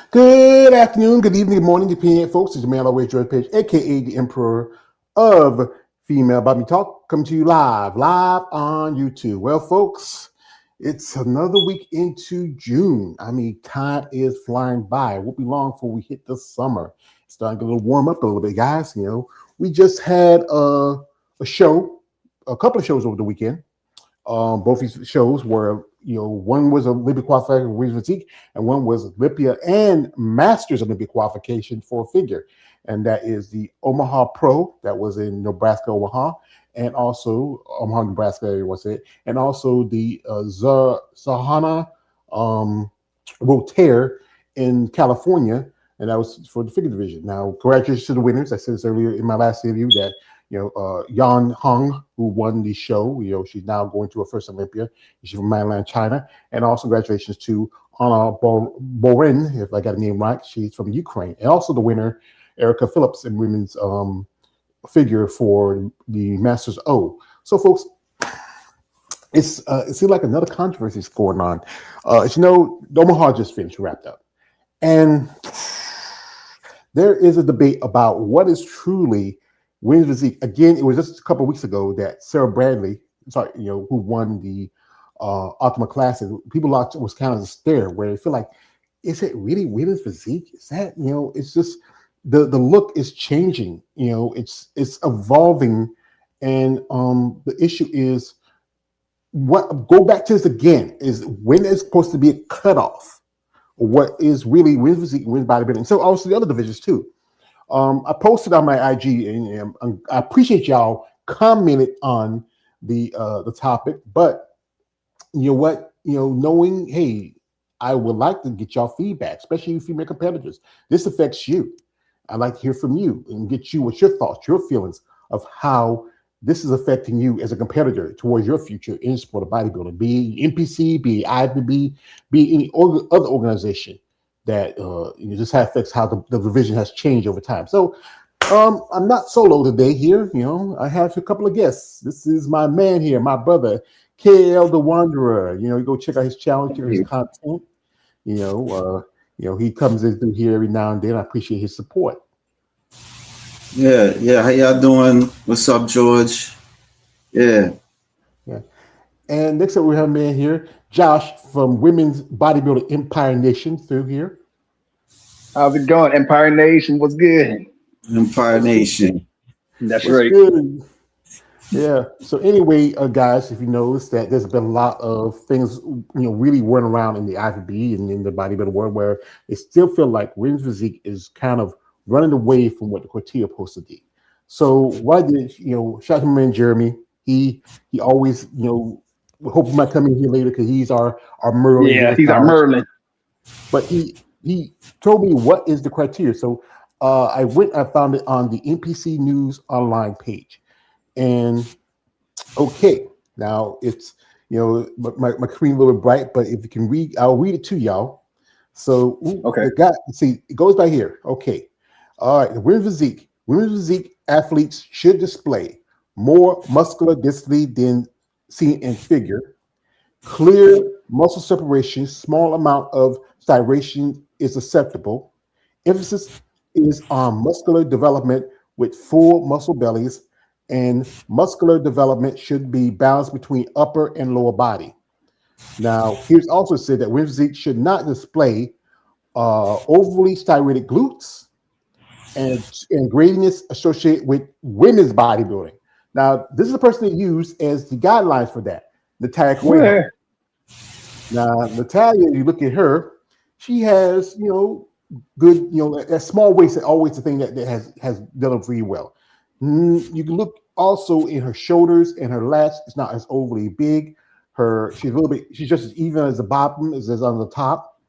Good afternoon, good evening, good morning, depending on folks. It's your man always George Page, aka the Emperor of Female Bobby Talk, coming to you live on YouTube. Well, folks, it's another week into June. I mean, time is flying by. It won't be long before we hit the summer. It's starting to get a little warm up a little bit, guys. We just had a show, a couple of shows over the weekend. Both these shows were, one was Olympic qualifier with physique, and one was Olympia and Masters Olympic qualification for figure, and that is the Omaha Pro that was in Nebraska, Omaha, and also Omaha, Nebraska area was it, and also the Zahana Rotaire in California, and that was for the figure division. Now, congratulations to the winners. I said this earlier in my last interview that Yan Hong, who won the show. She's now going to her first Olympia. She's from mainland China. And also congratulations to Anna Borin, if I got the name right. She's from Ukraine. And also the winner, Erica Phillips, in women's figure for the Masters O. So, folks, it seems like another controversy is going on. Omaha just finished, wrapped up. And there is a debate about what is truly women's physique. Again, it was just a couple of weeks ago that Sarah Bradley, who won the Ultimate Classic, people was kind of a stare where they feel like, is it really women's physique? Is that, it's just the look is changing, it's evolving. And the issue is go back to this again, is when it's supposed to be a cutoff, or what is really women's physique, women's bodybuilding. So also the other divisions too. I posted on my IG, and I appreciate y'all commented on the topic. But you know what? Knowing, hey, I would like to get y'all feedback, especially you female competitors. This affects you. I'd like to hear from you and get you what your thoughts, your feelings of how this is affecting you as a competitor towards your future in the sport of bodybuilding, be it NPC, be it IFBB, be it any other organization that just affects how the division has changed over time. So I'm not solo today here. I have a couple of guests. This is my man here, my brother, KL the Wanderer. You go check out his channel, check out his content. He comes in through here every now and then. I appreciate his support. Yeah. How y'all doing? What's up, George? Yeah. And next up, we have a man here, Josh from Women's Bodybuilding Empire Nation through here. How's it going? Empire Nation, what's good? Empire Nation. That's what's right. Good. Yeah. So anyway, guys, if you notice that there's been a lot of things, really running around in the IFBB and in the bodybuilding world where they still feel like women's physique is kind of running away from what the criteria supposed to be. So why did shout out to my man Jeremy? He always hope he might come in here later because he's our Merlin. Yeah, he's our Merlin. But he told me what is the criteria. So I found it on the NPC News online page. And okay, now it's my screen a little bit bright, but if you can read, I'll read it to y'all. So okay, see, it goes by here. Okay, all right. Women's physique athletes should display more muscular density than seen in figure, clear muscle separation, small amount of striation is acceptable. Emphasis is on muscular development with full muscle bellies, and muscular development should be balanced between upper and lower body. Now, here's also said that women's physique should not display overly striated glutes and gradiness associated with women's bodybuilding. Now, this is the person that used as the guidelines for that, Natalia Cueto. Now, Natalia, you look at her, she has, good, that small waist is always the thing that has done really well. You can look also in her shoulders and her lats. It's not as overly big. She's just as even as the bottom as on the top.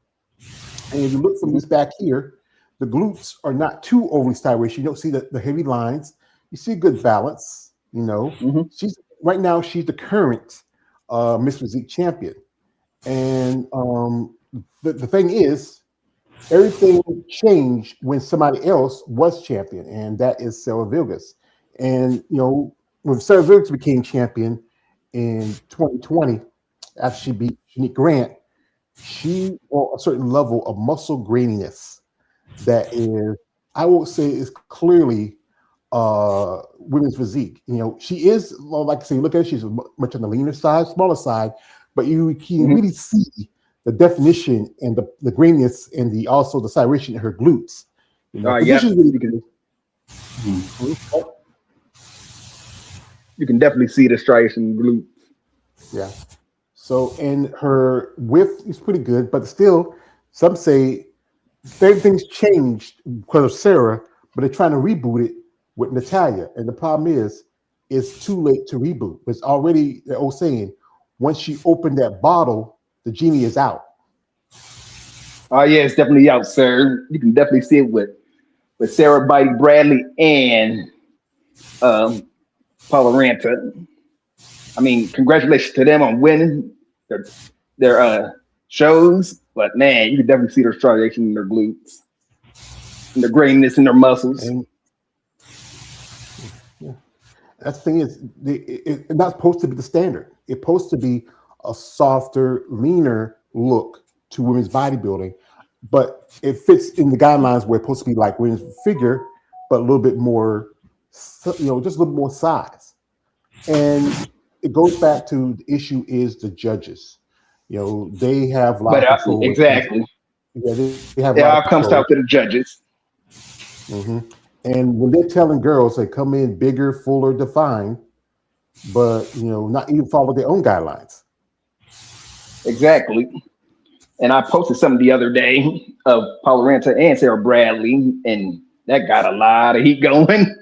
And if you look from this back here, the glutes are not too overly stylish. You don't see the heavy lines. You see a good balance. She's right now. She's the current Miss Physique champion. And the thing is, everything changed when somebody else was champion, and that is Sarah Vilgas. And when Sarah Vilgas became champion in 2020, after she beat Shanique Grant, she on a certain level of muscle graininess that is, I won't say is clearly women's physique. She is, well, like I say, look at her, she's much on the leaner side, smaller side, but you can really see the definition and the graininess and also the serration in her glutes. Yeah, really you can definitely see the striations in the glutes. Yeah. So, and her width is pretty good, but still, some say things changed because of Sarah, but they're trying to reboot it with Natalia. And the problem is, it's too late to reboot. It's already the old saying, once she opened that bottle, the genie is out. Oh yeah, it's definitely out, sir. You can definitely see it with Sarah Bite Bradley and Paula Ranta. I mean, congratulations to them on winning their shows, but man, you can definitely see their striation in their glutes, and their graininess in their muscles. And yeah, that's the thing is, it's not supposed to be the standard. It's supposed to be a softer, leaner look to women's bodybuilding, but it fits in the guidelines where it's supposed to be like women's figure, but a little bit more, just a little more size. And it goes back to the issue is the judges. They have a lot of control. Exactly. Yeah, they have. It all comes down to the judges. Mm-hmm. And when they're telling girls they come in bigger, fuller, defined, but not even follow their own guidelines. Exactly. And I posted something the other day of Paula Ranta and Sarah Bradley, and that got a lot of heat going.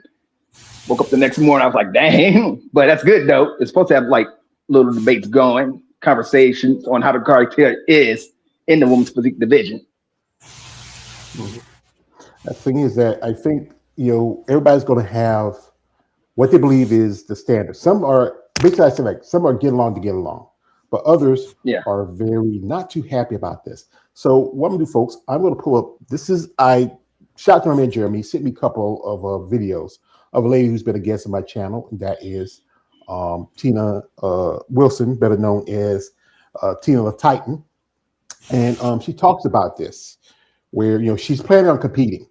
Woke up the next morning, I was like, dang. But that's good, though. It's supposed to have like little debates going, conversations on how the criteria is in the women's physique division. Mm-hmm. The thing is that I think, everybody's going to have what they believe is the standard. Some are, basically I say like, some are getting along to get along, but others are very not too happy about this. So what I'm going to do, folks, I'm going to pull up, I shot to my man Jeremy, he sent me a couple of videos of a lady who's been a guest on my channel, and that is Tina Wilson, better known as Tina the Titan. And she talks about this, where, she's planning on competing.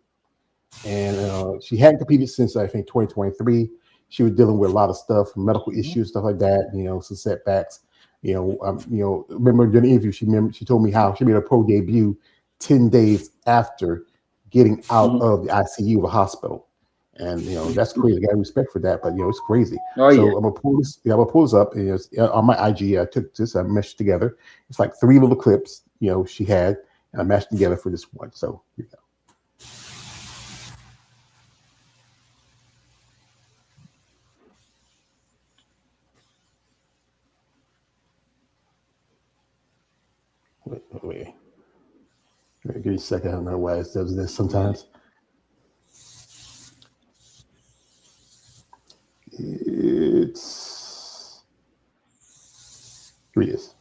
And she hadn't competed since, I think, 2023. She was dealing with a lot of stuff, medical issues, stuff like that, some setbacks. Remember during the interview, she told me how she made a pro debut 10 days after getting out of the ICU of a hospital. And that's crazy. I got respect for that, but it's crazy. So I'm gonna pull this. I'm gonna pull this up. And on my IG, I took this. I meshed together. It's like 3 little clips. She had, and I mashed together for this one. So here we go. Wait. Give me a second. I don't know why it does this sometimes. It's here it is.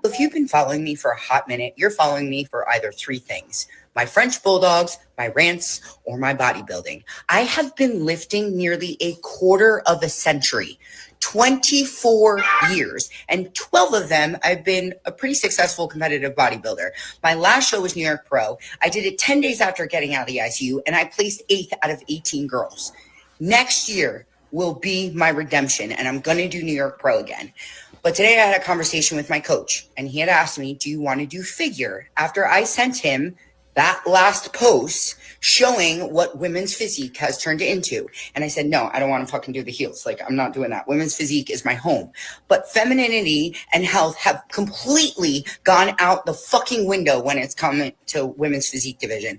If you've been following me for a hot minute, you're following me for either 3 things: my French bulldogs, my rants, or my bodybuilding. I have been lifting nearly a quarter of a century, 24 years, and 12 of them I've been a pretty successful competitive bodybuilder. My last show was New York Pro. I did it 10 days after getting out of the ICU, and I placed 8th out of 18 girls. Next year will be my redemption, and I'm going to do New York Pro again. But today I had a conversation with my coach, and he had asked me, do you want to do figure? After I sent him that last post showing what women's physique has turned into. And I said, no, I don't want to fucking do the heels. Like, I'm not doing that. Women's physique is my home. But femininity and health have completely gone out the fucking window when it's coming to women's physique division.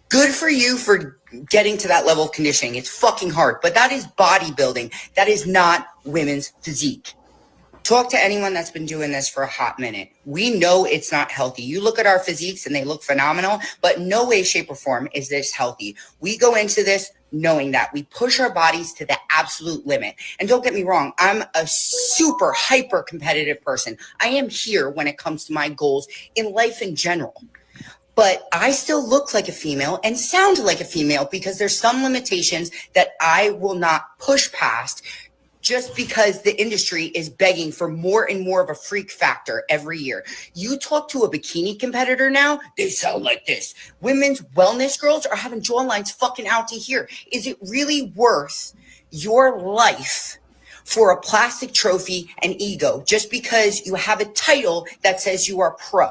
Good for you for getting to that level of conditioning. It's fucking hard, but that is bodybuilding. That is not women's physique. Talk to anyone that's been doing this for a hot minute. We know it's not healthy. You look at our physiques and they look phenomenal, but no way, shape, or form is this healthy. We go into this knowing that we push our bodies to the absolute limit. And don't get me wrong, I'm a super hyper competitive person. I am here when it comes to my goals in life in general. But I still look like a female and sound like a female because there's some limitations that I will not push past just because the industry is begging for more and more of a freak factor every year. You talk to a bikini competitor now, they sound like this. Women's wellness girls are having jawlines fucking out to here. Is it really worth your life for a plastic trophy and ego just because you have a title that says you are pro?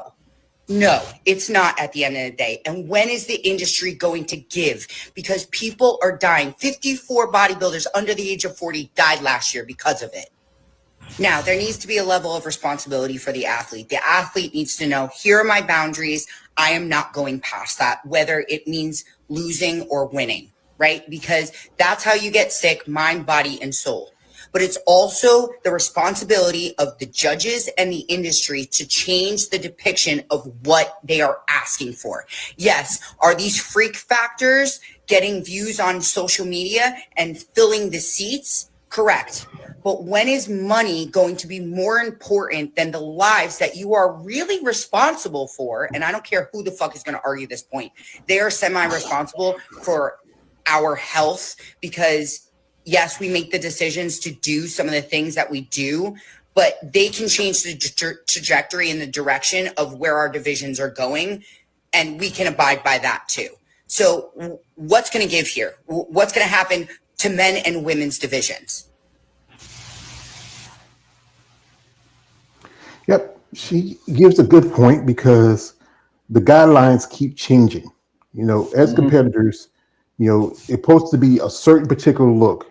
No, it's not at the end of the day. And when is the industry going to give? Because people are dying. 54 bodybuilders under the age of 40 died last year because of it. Now, there needs to be a level of responsibility for the athlete. The athlete needs to know, here are my boundaries. I am not going past that, whether it means losing or winning, right? Because that's how you get sick, mind, body, and soul. But it's also the responsibility of the judges and the industry to change the depiction of what they are asking for. Yes, are these freak factors getting views on social media and filling the seats? Correct. But when is money going to be more important than the lives that you are really responsible for? And I don't care who the fuck is going to argue this point. They are semi-responsible for our health because yes, we make the decisions to do some of the things that we do, but they can change the trajectory and the direction of where our divisions are going, and we can abide by that too. So what's going to give here? What's going to happen to men and women's divisions? Yep, she gives a good point because the guidelines keep changing. You know, as competitors, you know, it's supposed to be a certain particular look.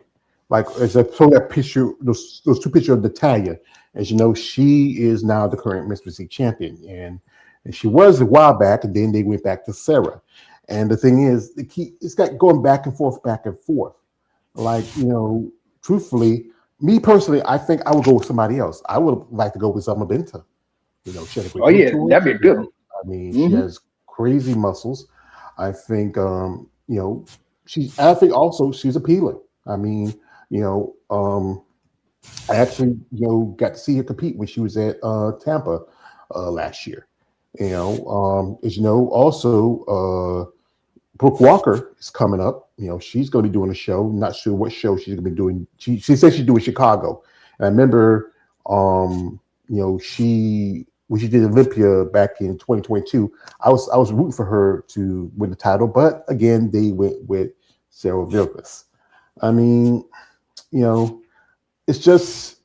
Like as I saw that picture, those two pictures of Natalia, as you know, she is now the current Miss Physique champion, and she was a while back, and then they went back to Sarah. And the thing is, it's got going back and forth. Like, you know, truthfully, me personally, I think I would go with somebody else. I would like to go with Zelma Binta. You know, she had a great that'd be a good one. I mean, she has crazy muscles. I think, you know, I think also she's appealing. I mean, you know, I actually, you know, got to see her compete when she was at Tampa last year. You know, as you know, also Brooke Walker is coming up. You know, she's going to be doing a show. Not sure what show she's going to be doing. She said she's doing Chicago. And I remember, you know, when she did Olympia back in 2022, I was rooting for her to win the title, but again, they went with Sarah Vilgas. I mean, you know, it's just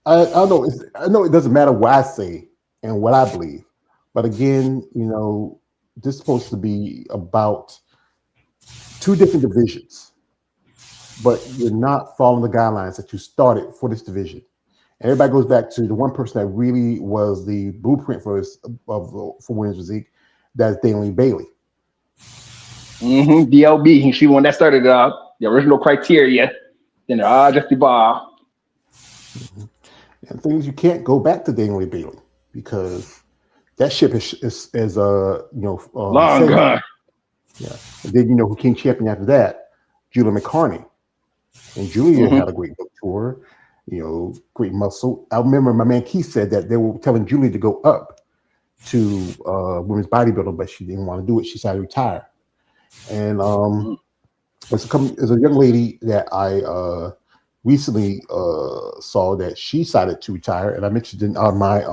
I don't know. I know it doesn't matter what I say and what I believe, but again, you know, this is supposed to be about two different divisions, but you're not following the guidelines that you started for this division. And everybody goes back to the one person that really was the blueprint for women's physique. That's Danielle Bailey. DLB, she one that started the original criteria. Then just evolved. And things you can't go back to Danielle Bailey because that ship is you know, long gone. Yeah, and then you know who came champion after that, Julia McCartney, and Julia had a great book tour. You know, great muscle. I remember my man Keith said that they were telling Julia to go up to women's bodybuilding, but she didn't want to do it. She decided to retire. And there's a young lady that I recently saw that she decided to retire, and I mentioned in my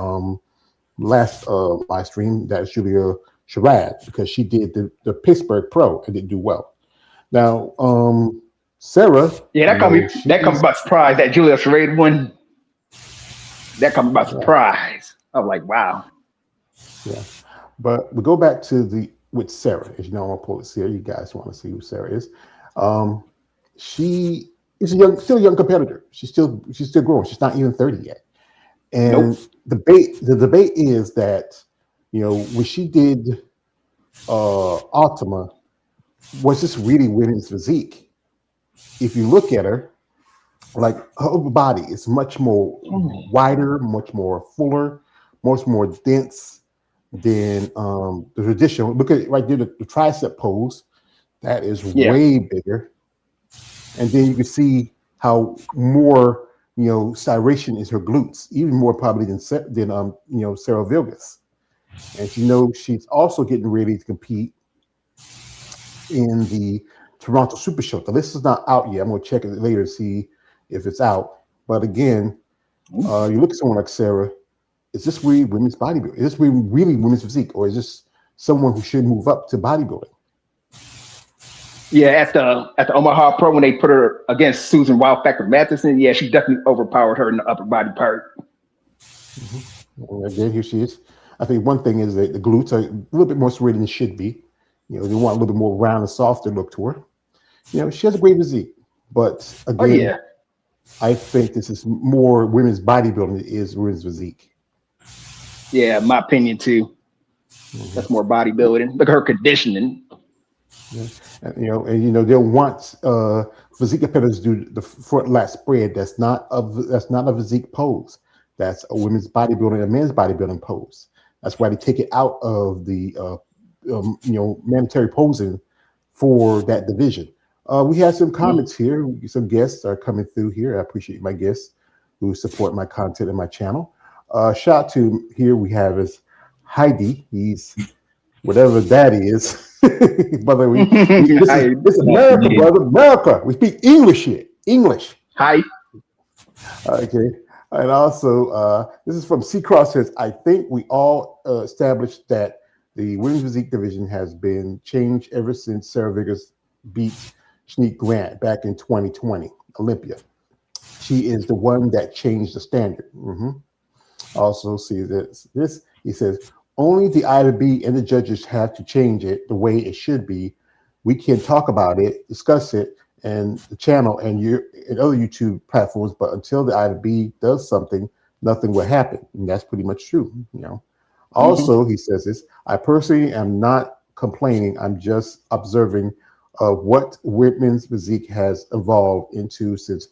last live stream that Julia Sherrod, because she did the Pittsburgh Pro and didn't do well. Now, Sarah. Yeah, that comes by surprise that Julia Sherrod won. That comes by surprise. I was like, wow. Yeah. But we go back to with Sarah. As you know, I'm gonna pull this here. You guys want to see who Sarah is. She is still a young competitor. She's still growing. She's not even 30 yet. And the debate is that, you know, when she did Ultima, was this really women's physique? If you look at her, like her body is much more wider, much more fuller, much more dense than the traditional. Look at it right there, the tricep pose. That is way bigger. And then you can see how more, you know, striation is her glutes, even more probably than you know, Sarah Vilgas. And you know, she's also getting ready to compete in the Toronto Super Show. The list is not out yet. I'm going to check it later to see if it's out. But again, you look at someone like Sarah. Is this really women's bodybuilding? Is this really women's physique, or is this someone who should move up to bodybuilding? Yeah, at the Omaha Pro when they put her against Susan Wild Factor Matheson, yeah, she definitely overpowered her in the upper body part. Well, again, here she is. I think one thing is that the glutes are a little bit more serrated than it should be. You know, they want a little bit more round and softer look to her. You know, she has a great physique, but again, I think this is more women's bodybuilding than it is women's physique. Yeah, my opinion too. That's more bodybuilding. Look at her conditioning. Yeah. And they'll want physique competitors to do the front lat spread. That's not a physique pose. That's a women's bodybuilding, a men's bodybuilding pose. That's why they take it out of the mandatory posing for that division. We have some comments here. Some guests are coming through here. I appreciate my guests who support my content and my channel. Shout out to here we have is Heidi. He's whatever that is. Brother, this is America, brother. America. We speak English here. English. Hi. Okay. And also, this is from C Cross says, I think we all established that the women's physique division has been changed ever since Sarah Vickers beat Shanique Grant back in 2020, Olympia. She is the one that changed the standard. Also, see this. He says, only the IFBB and the judges have to change it the way it should be. We can talk about it, discuss it, and the channel and other YouTube platforms, but until the IFBB does something, nothing will happen. And that's pretty much true, you know. Also, he says this, I personally am not complaining. I'm just observing what women's physique has evolved into since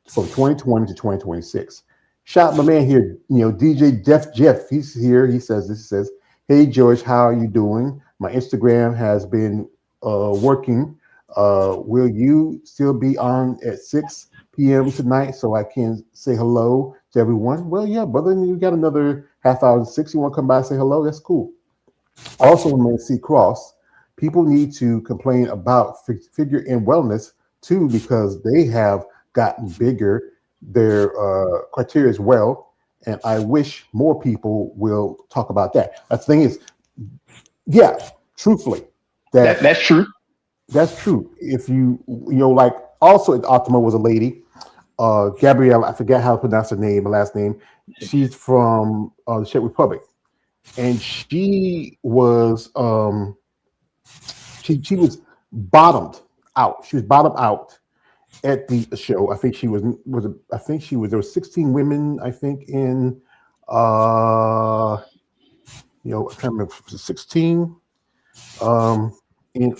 from 2020 to 2026. Shout out my man here, DJ Def Jeff. He's here. He says this. He says, hey, George, how are you doing? My Instagram has been working. Will you still be on at 6 p.m. tonight so I can say hello to everyone? Well, yeah, brother, you got another half hour to 6. You want to come by and say hello? That's cool. Also, my C Cross, people need to complain about figure and wellness too, because they have gotten bigger. Their criteria as well, and I wish more people will talk about that. The thing is, yeah, truthfully, that's true. That's true. If like also at Optima was a lady, Gabrielle. I forget how to pronounce her name, her last name. She's from the Czech Republic, and she was she was bottomed out. She was bottomed out at the show. I think there were 16 women, I think, in I can't remember if it was 16 in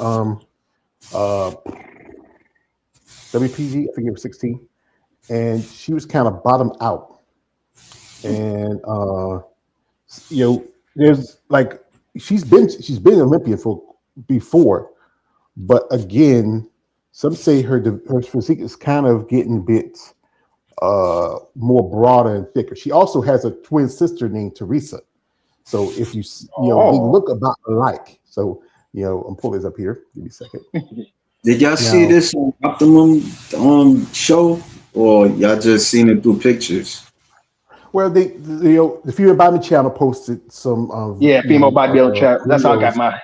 WPG, I think it was 16. And she was kind of bottomed out. And there's like she's been an Olympian before, but again, some say her physique is kind of getting a bit more broader and thicker. She also has a twin sister named Teresa. So if you they look about alike. So I'm pulling this up here. Give me a second. Did y'all see this on Optimum show, or y'all just seen it through pictures? Well, the Female Body channel posted some. Female Bodybuilding channel. That's how I got mine.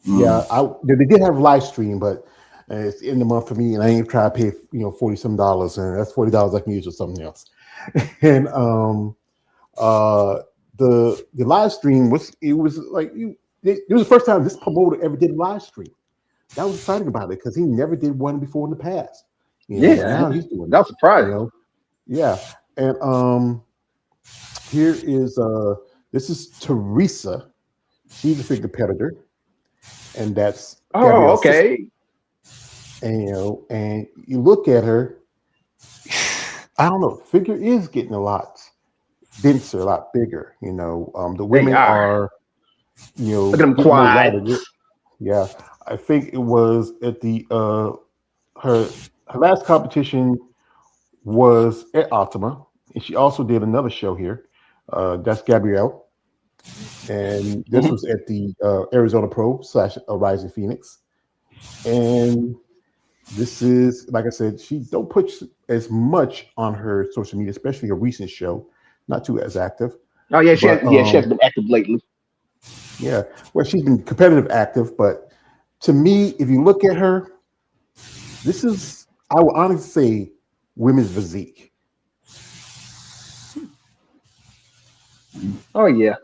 Yeah, they did have a live stream, but it's in the month for me, and I ain't trying to pay $40 some, and that's $40 I can use for something else. And the live stream was it was the first time this promoter ever did a live stream. That was exciting about it because he never did one before in the past. Now he's doing that was surprising. Yeah, and here is this is Teresa. She's a figure competitor, and that's Gabrielle's okay. sister. And you look at her, I don't know, figure is getting a lot denser, a lot bigger. The women are look at them quad. Yeah, I think it was at the her last competition was at Optima, and she also did another show here. That's Gabrielle, and this was at the Arizona Pro / Rising Phoenix, and this is, like I said, she don't put as much on her social media, especially her recent show. Not too as active. Oh yeah, she But has been active lately. yeah, well, she's been competitive active, but to me, if you look at her, this is, I would honestly say, women's physique. Oh yeah.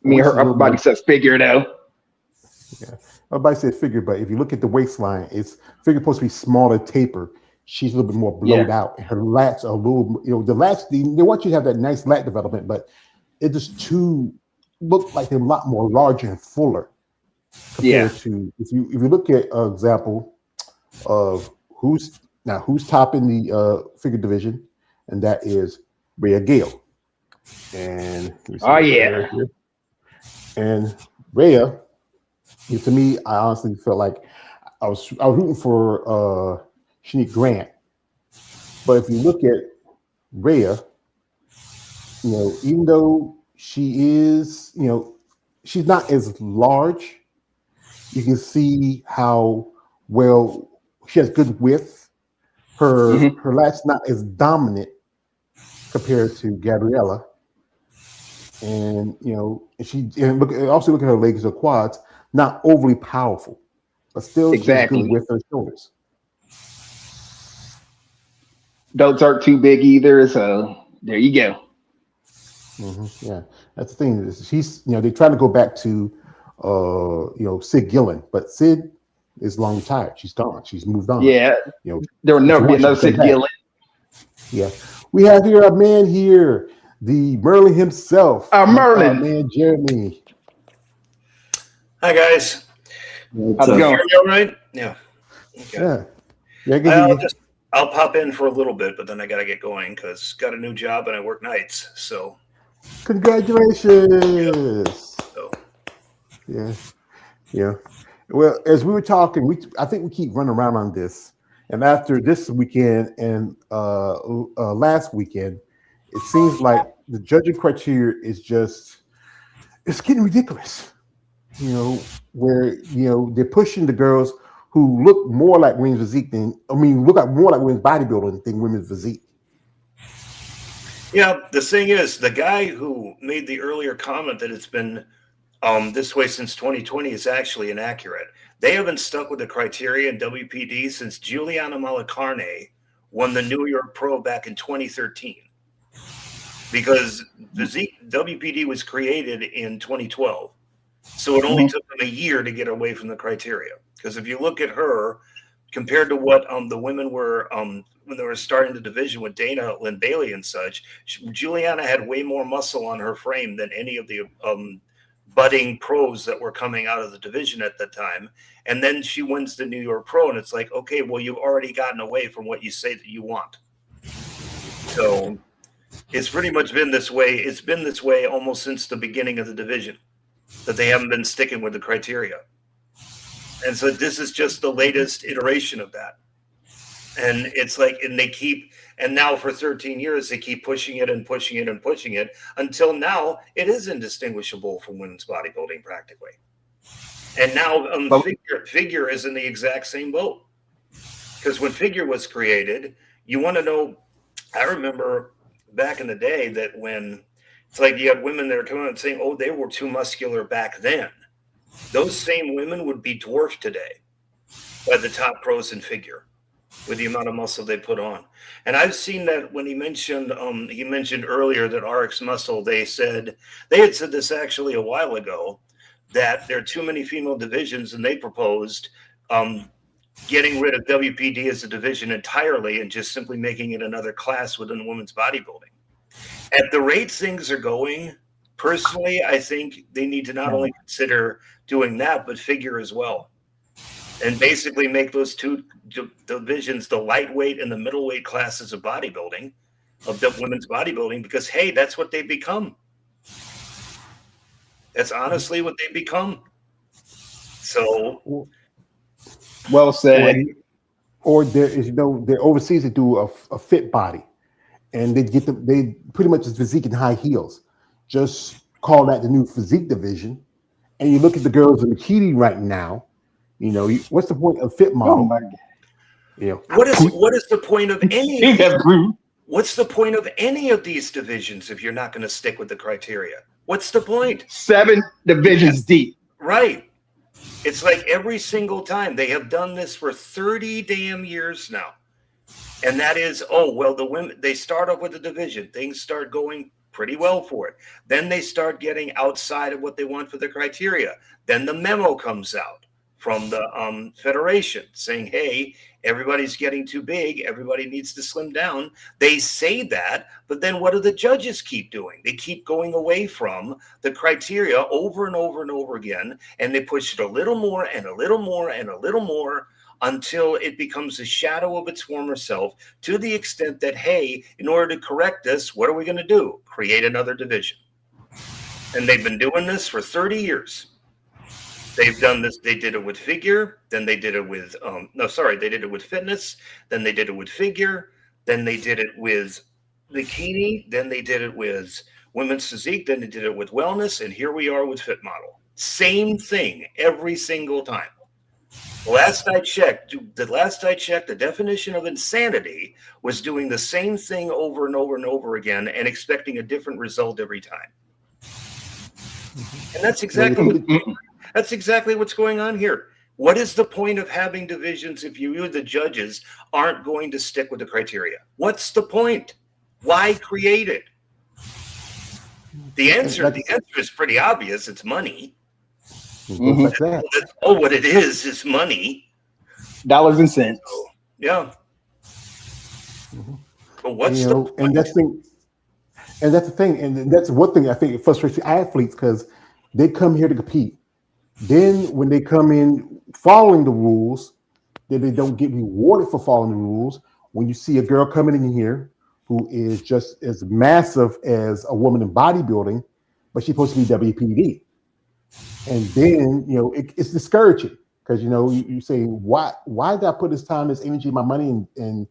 I Her mean, waist is her a upper little more, body says figure though. yeah. Everybody said figure, but if you look at the waistline, it's figure supposed to be smaller, taper. She's a little bit more Yeah, blowed out. Her lats are a little, the lats, they want you to have that nice lat development, but it just too look like they're a lot more larger and fuller yeah. compared to if you look at an example of who's topping the figure division, and that is Rhea Gale. And let me see Oh right yeah. here. And Rhea, to me, I honestly felt like I was rooting for Shanique Grant, but if you look at Rhea, even though she is, she's not as large, you can see how well she has good width. Hmm. Her lat's not as dominant compared to Gabriella, and also look at her legs or quads, not overly powerful, but still she has good Exactly. width her shoulders. Don't aren't too big either. So there you go. Yeah, that's the thing. She's, they're trying to go back to, Sid Gillen, but Sid is long retired. She's gone. She's moved on. Yeah, You know, there will if she never be wants, she another can come Sid back. Gillen. Yeah, we have here a man here, the Merlin himself, our Merlin, man Jeremy. Hi guys. how's it Can you going? hear me all right? Yeah. Okay. Yeah, yeah. I'll pop in for a little bit, but then I got to get going because got a new job and I work nights. So Congratulations. so Yeah. Well, as we were talking, I think we keep running around on this. And after this weekend and last weekend, it seems like the judging criteria is it's getting ridiculous. Where they're pushing the girls who look more like women's physique look like more like women's bodybuilding than women's physique. yeah, the thing is, the guy who made the earlier comment that it's been this way since 2020 is actually inaccurate. They have been stuck with the criteria in WPD since Juliana Malacarne won the New York Pro back in 2013. Because WPD was created in 2012. So it only took them a year to get away from the criteria. Because if you look at her, compared to what the women were when they were starting the division with Dana, Lynn Bailey, and such, Juliana had way more muscle on her frame than any of the budding pros that were coming out of the division at that time. And then she wins the New York Pro, and it's like, okay, well, you've already gotten away from what you say that you want. So it's pretty much been this way. It's been this way almost since the beginning of the division, that they haven't been sticking with the criteria. And so this is just the latest iteration of that. And it's like, and now for 13 years, they keep pushing it and pushing it and pushing it until now it is indistinguishable from women's bodybuilding practically. And now figure is in the exact same boat. Because when figure was created, you want to know, I remember back in the day that when it's like you had women that are coming out and saying, oh, they were too muscular back then. Those same women would be dwarfed today by the top pros in figure with the amount of muscle they put on. And I've seen that when he mentioned earlier that RX Muscle, they had said this actually a while ago, that there are too many female divisions, and they proposed getting rid of WPD as a division entirely and just simply making it another class within women's bodybuilding. At the rate things are going, personally, I think they need to not only consider doing that, but figure as well. And basically make those two divisions the lightweight and the middleweight classes of bodybuilding, of the women's bodybuilding, because, hey, that's what they become. That's honestly what they become. So, well said. Or there is they're overseas to do a fit body, and they pretty much is physique in high heels. Just call that the new physique division. And you look at the girls in bikini right now, You know, what's the point of fit Oh model? my God. You know, What is the point of any? Ain't that rude? What's the point of any of these divisions if you're not going to stick with the criteria? What's the point? 7 divisions deep. Right. It's like every single time they have done this for 30 damn years now. And that is, oh, well, the women, they start off with a division. Things start going pretty well for it. Then they start getting outside of what they want for the criteria. Then the memo comes out from the federation saying, hey, everybody's getting too big. Everybody needs to slim down. They say that, but then what do the judges keep doing? They keep going away from the criteria over and over and over again, and they push it a little more and a little more and a little more until it becomes a shadow of its former self, to the extent that, hey, in order to correct this, what are we going to do? Create another division. And they've been doing this for 30 years. They've done this. They did it with figure. Then they did it with, they did it with fitness. Then they did it with figure. Then they did it with bikini. Then they did it with women's physique. Then they did it with wellness. And here we are with fit model. Same thing every single time. The last I checked, the definition of insanity was doing the same thing over and over and over again and expecting a different result every time. And that's exactly what's going on here. What is the point of having divisions if you, the judges, aren't going to stick with the criteria? What's the point? Why create it? The answer is pretty obvious. It's money. Like that. What it is money. Dollars and cents. So, yeah. But what's the point? And that's the thing, and that's one thing I think it frustrates athletes because they come here to compete. Then when they come in following the rules, then they don't get rewarded for following the rules. When you see a girl coming in here who is just as massive as a woman in bodybuilding, but she's supposed to be WPD. And then, it's discouraging because, you say, why did I put this time, this energy, my money, and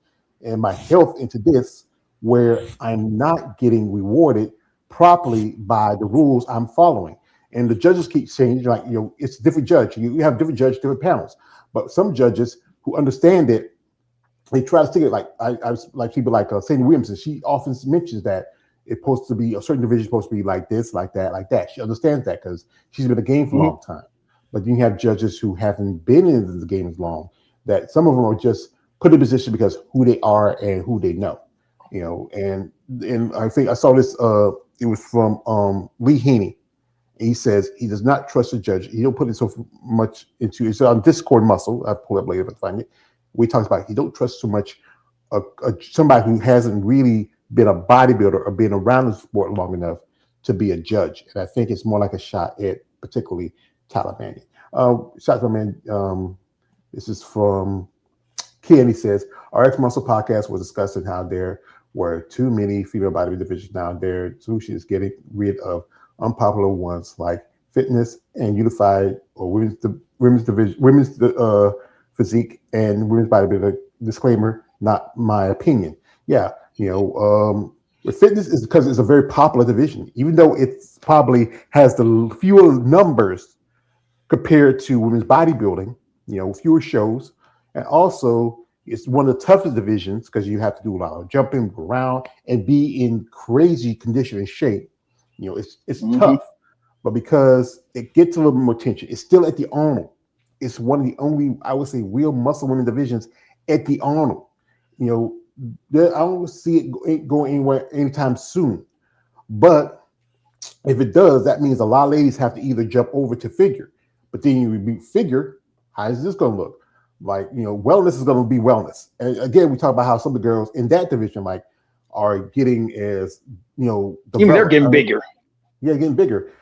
my health into this where I'm not getting rewarded properly by the rules I'm following? And the judges keep saying, it's a different judge. You have different judges, different panels. But some judges who understand it, they try to stick it like people like Sandy Williamson. She often mentions that it's supposed to be a certain division, supposed to be like this, like that, like that. She understands that because she's been in the game for a long time. But you have judges who haven't been in the game as long, that some of them are just put in position because who they are and who they know. And I think I saw this. It was from Lee Haney. He says he does not trust the judge. He don't put it so much into it's on Discord Muscle. I'll pull it up later if I find it. We talked about he don't trust so much somebody who hasn't really been a bodybuilder or been around the sport long enough to be a judge. And I think it's more like a shot at particularly Tyler Manning. Shot to my man. This is from Ken. He says, our X Muscle podcast was discussing how there were too many female bodybuilding divisions now. Their solution is getting rid of unpopular ones like fitness and unified or women's division, women's physique and women's bodybuilding. Disclaimer, not my opinion. Yeah, with fitness is because it's a very popular division, even though it probably has the fewer numbers compared to women's bodybuilding, fewer shows. And also it's one of the toughest divisions because you have to do a lot of jumping around and be in crazy condition and shape. It's tough, but because it gets a little bit more attention, it's still at the Arnold. It's one of the only, I would say, real muscle women divisions at the Arnold. I don't see it going anywhere anytime soon. But if it does, that means a lot of ladies have to either jump over to figure. But then you repeat figure, how is this going to look? Like, wellness is going to be wellness. And again, we talk about how some of the girls in that division, are getting as, even they're getting bigger. Yeah, getting bigger.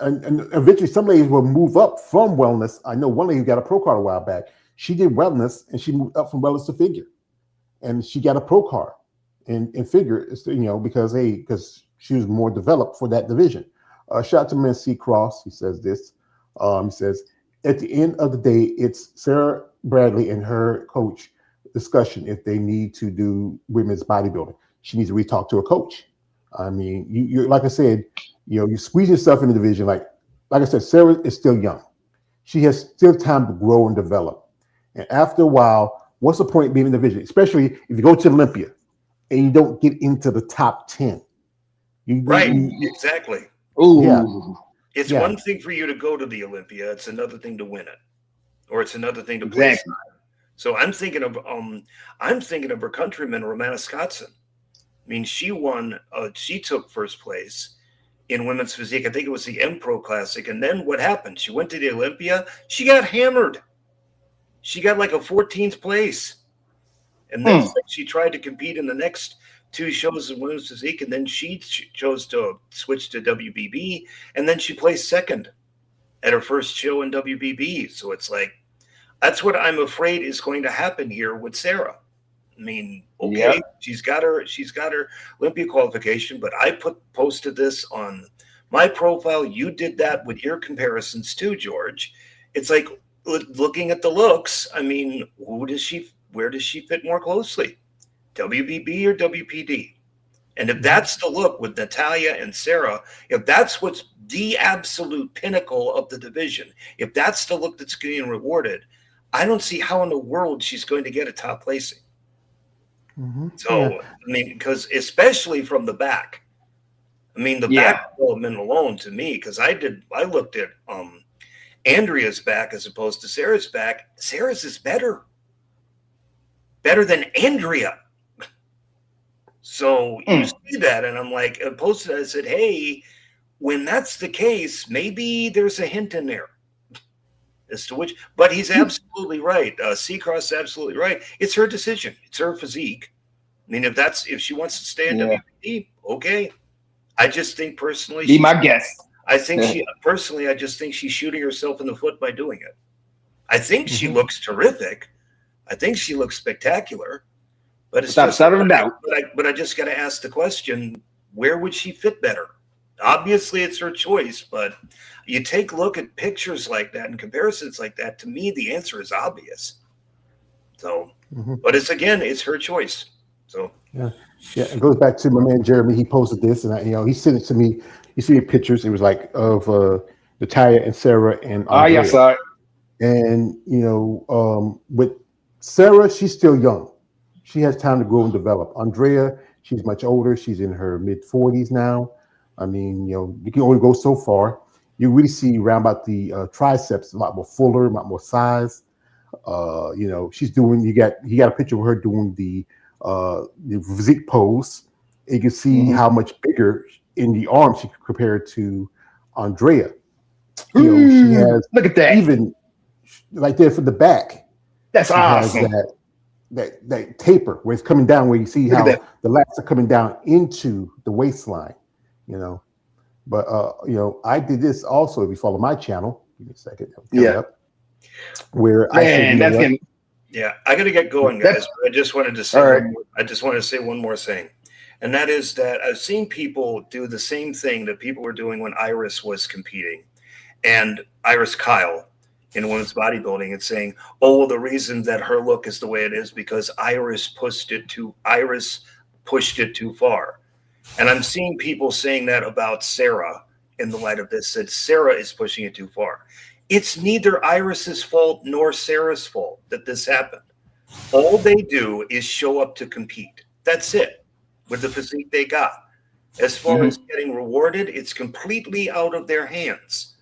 And eventually some ladies will move up from wellness. I know one lady who got a pro card a while back. She did wellness and she moved up from wellness to figure. And she got a pro card in figure, because she was more developed for that division. Shout out to Man C. Cross. He says this. He says, at the end of the day, it's Sarah Bradley and her coach discussion if they need to do women's bodybuilding. She needs to re-talk to a coach. I mean, you like I said, you squeeze yourself in the division. Like I said, Sarah is still young. she has still time to grow and develop. And after a while, what's the point of being in the division? Especially if you go to Olympia and you don't get into the top 10. Exactly. Ooh. Yeah. It's one thing for you to go to the Olympia. It's another thing to win it, or it's another thing to play. So I'm thinking of her countryman Romana Scotson. I mean, she won. She took first place in women's physique. I think it was the M Pro Classic. And then what happened? She went to the Olympia. She got hammered. She got like a 14th place. And then she tried to compete in the next 2 shows in women's physique, and then she chose to switch to WBB, and then she placed second at her first show in WBB. So it's like, that's what I'm afraid is going to happen here with Sarah. I mean, okay, she's got her Olympia qualification, but I posted this on my profile. You did that with your comparisons too, George. It's like, looking at the looks, I mean, where does she fit more closely? WBB or WPD? And if that's the look with Natalia and Sarah, if that's what's the absolute pinnacle of the division, if that's the look that's getting rewarded, I don't see how in the world she's going to get a top placing. So, I mean, because especially from the back, I mean, the back development alone to me, because I looked at Andrea's back as opposed to Sarah's back. Sarah's is better than Andrea. So you see that, and I'm like, I posted, I said, hey, when that's the case, maybe there's a hint in there as to which, but he's absolutely right. Seacross absolutely right. It's her decision. It's her physique. I mean, if she wants to stay in WBD, okay. I just think personally, be my guest. I think I just think she's shooting herself in the foot by doing it. I think she looks terrific. I think she looks spectacular. But it's just without a doubt. But I just got to ask the question: where would she fit better? Obviously, it's her choice. But you take a look at pictures like that and comparisons like that. To me, the answer is obvious. So, but it's her choice. So it goes back to my man Jeremy. He posted this, and he sent it to me. You see the pictures? It was like of Natalia and Sarah and Andrea. I saw it. And with Sarah, she's still young. She has time to grow and develop. Andrea, she's much older. She's in her mid-40s now. I mean, you can only go so far. You really see around about the triceps a lot more fuller, a lot more size. She's doing. He got a picture of her doing the physique pose. You can see how much bigger in the arm she compared to Andrea. She has, look at that, even right there for the back. That's awesome. That taper where it's coming down, where you see how the lats are coming down into the waistline, But I did this also. If you follow my channel, give me a second. Where I got to get going, guys. I just wanted to say one more thing, and that is that I've seen people do the same thing that people were doing when Iris was competing, and Iris Kyle in women's bodybuilding, and saying, "Oh, the reason that her look is the way it is because Iris pushed it too far." And I'm seeing people saying that about Sarah in the light of this, that Sarah is pushing it too far. It's neither Iris's fault nor Sarah's fault that this happened. All they do is show up to compete. That's it, with the physique they got. As far as getting rewarded, it's completely out of their hands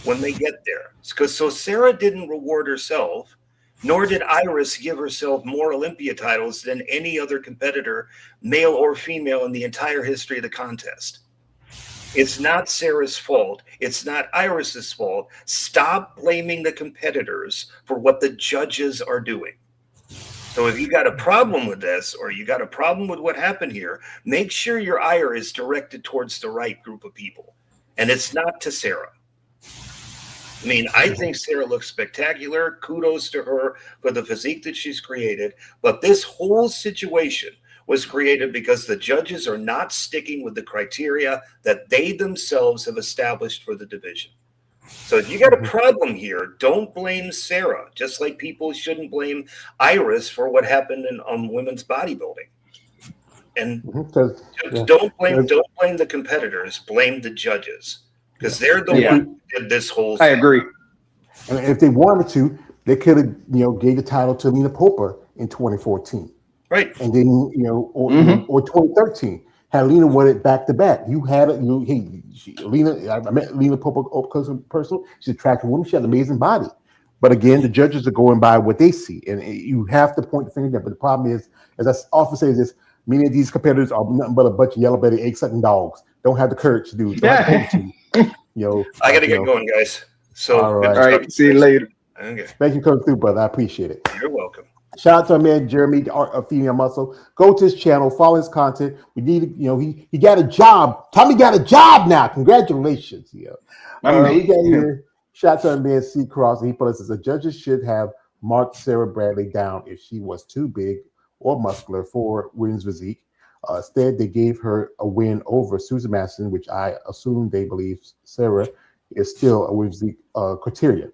when they get there. So Sarah didn't reward herself, nor did Iris give herself more Olympia titles than any other competitor, male or female, in the entire history of the contest. It's not Sarah's fault. It's not Iris's fault. Stop blaming the competitors for what the judges are doing. So if you got a problem with this, or you got a problem with what happened here, make sure your ire is directed towards the right group of people. And it's not to Sarah. I mean, I think Sarah looks spectacular. Kudos to her for the physique that she's created. But this whole situation was created because the judges are not sticking with the criteria that they themselves have established for the division. So if you got a problem here, don't blame Sarah, just like people shouldn't blame Iris for what happened in women's bodybuilding. And don't blame the competitors, blame the judges, because they're the one who did this whole thing. I agree. And if they wanted to, they could have, gave the title to Lena Poper in 2014. Right. And then, or 2013. Had Lena won it back to back. You had it. Lena. I met Lena Pope personal. She's an attractive woman. She had an amazing body. But again, the judges are going by what they see, and you have to point the finger there. But the problem is, as I often say, this many of these competitors are nothing but a bunch of yellow-bellied, egg-sucking dogs. Don't have the courage to do it. Don't have the to, I got to get going, guys. So all All right. See you later. Okay. Thank you for coming through, brother. I appreciate it. You're welcome. Shout out to our man Jeremy, the Art of Female Muscle. Go to his channel, follow his content. We need, he got a job. Tommy got a job now. Congratulations. We got here. Shout out to our man C Cross. He put us as the judges should have marked Sarah Bradley down if she was too big or muscular for women's physique. Instead, they gave her a win over Susan Madison, which I assume they believe Sarah is still a women's physique criteria.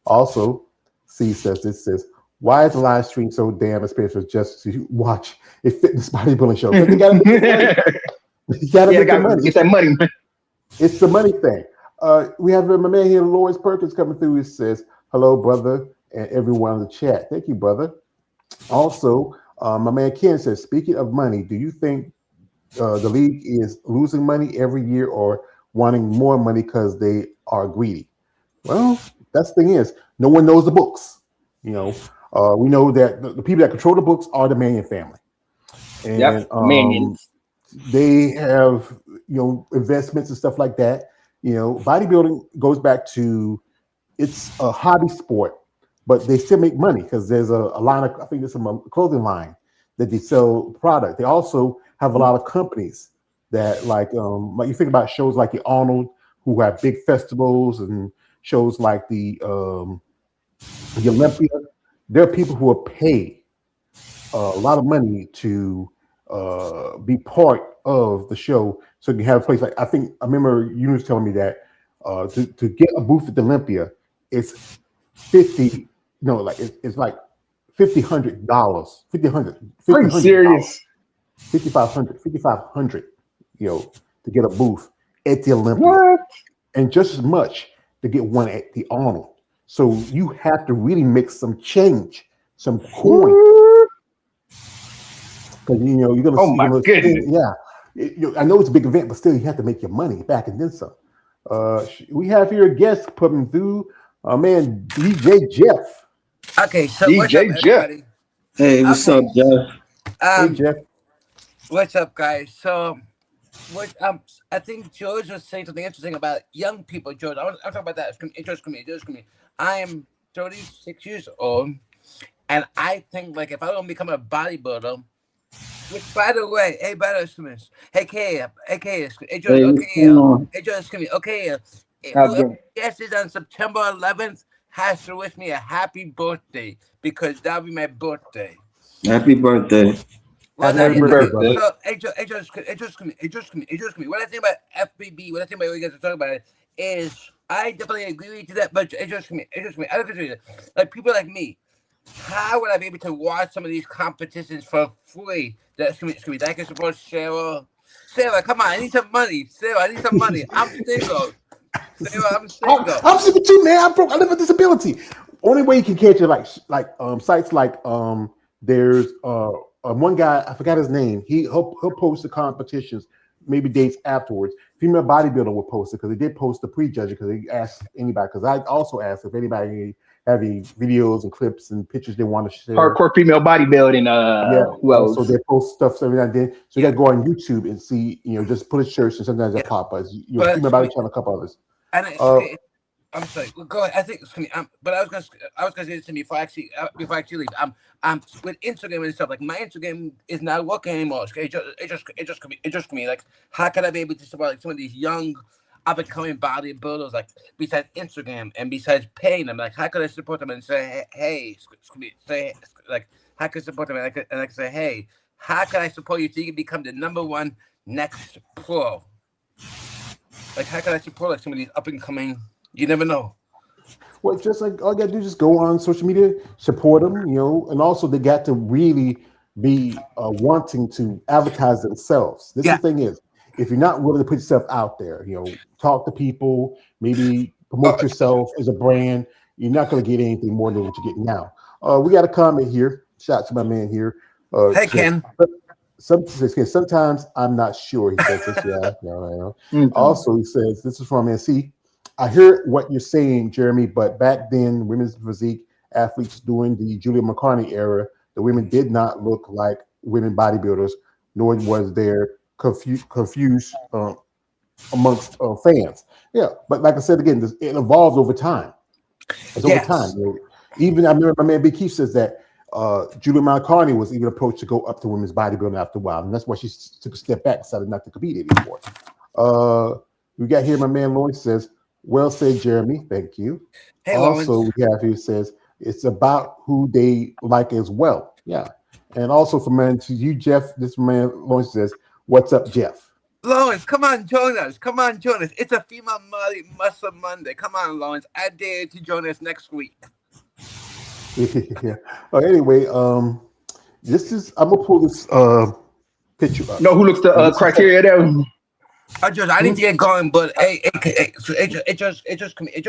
Also, C says, why is the live stream so damn expensive just to watch a fitness bodybuilding show? They gotta make get that money. It's the money thing. We have my man here, Lois Perkins, coming through. He says, hello, brother, and everyone in the chat. Thank you, brother. Also, my man Ken says, speaking of money, do you think the league is losing money every year or wanting more money because they are greedy? Well, that's the thing is, no one knows the books. We know that the people that control the books are the Mannion family. And Mannions. They have, investments and stuff like that. Bodybuilding goes back to, it's a hobby sport, but they still make money because there's a line of, I think there's some clothing line that they sell product. They also have a lot of companies that like you think about shows like the Arnold, who have big festivals, and shows like the Olympia. There are people who are paid a lot of money to be part of the show, so you can have a place. Like I remember you was telling me that to get a booth at the Olympia, it's $50. No, like it's like $5,500. Are you serious? $5,500. To get a booth at the Olympia, What? and just as much to get one at the Arnold. So you have to really make some change, some coin. Because you're gonna. Oh my goodness! I know it's a big event, but still, you have to make your money back and then some. We have here a guest coming through, man, DJ Jeff. Okay, so DJ what's up, Jeff. everybody? Hey, what's up, Jeff? Hey, Jeff. What's up, guys? So, I think George was saying something interesting about young people. George, I'm talking about that. George, come here. I am 36 years old, and I think like if I don't become a bodybuilder, which by the way, hey, George, yes, is on September 11th. Has to wish me a happy birthday because that'll be my birthday. Happy birthday. Well, Happy birthday. so, what I think about FBB, what you guys are talking about is I definitely agree with you that, but I don't consider like people like me. How would I be able to watch some of these competitions for free? That's gonna be that I can support Sarah. Sarah, come on, I need some money. I'm single. Sarah, I'm single. I'm single too, man. I'm broke. I live with disability. Only way you can catch it like sites like there's one guy, I forgot his name. He'll post the competitions, maybe dates afterwards. Female bodybuilder will post it because they did post the pre-judging because they asked anybody. Because I also asked if anybody have any videos and clips and pictures they want to share. Hardcore female bodybuilding. Well, so they post stuff every now and then. So you got to go on YouTube and see. Just put a search and sometimes they pop up. Female body channel, a couple others. And I'm sorry. Go ahead. I think it's gonna be. But I was gonna say this to me before I actually leave. I'm with Instagram and stuff. Like my Instagram is not working anymore. It just could be like, how can I be able to support like some of these young up and coming bodybuilders? Like besides Instagram and besides paying them, like how could I support them and say, hey, how can I support them and I can say, hey, how can I support you so you can become the #1 next pro? Like how can I support like some of these up and coming? You never know. Well, just like all you gotta do is just go on social media, support them, and also they got to really be wanting to advertise themselves. This is the thing is, if you're not willing to put yourself out there, talk to people, maybe promote yourself as a brand, you're not going to get anything more than what you're getting now. We got a comment here. Shout out to my man here. Hey, Ken. Sometimes I'm not sure. He says this. Yeah. Mm-hmm. Also, he says, this is from NC. I hear what you're saying, Jeremy, but back then, women's physique athletes during the Julia McCartney era, the women did not look like women bodybuilders, nor was there confused amongst fans. Yeah, but like I said again, it evolves over time. It's over time. Even I remember my man Big Keith says that Julia McCartney was even approached to go up to women's bodybuilding after a while, and that's why she took a step back, decided not to compete anymore. We got here, my man Lawrence says, well said, Jeremy. Thank you. Hey, also, Lawrence. we have here says it's about who they like as well. Yeah. And also for man to you, Jeff, this man Lawrence says, what's up, Jeff? Lawrence, come on, join us. Come on, join us. It's a Female Muscle Monday. Come on, Lawrence. I dare you to join us next week. Yeah. Anyway, this is I'm gonna pull this picture up. No, who looks the criteria there? I need to get going, but so it just come in.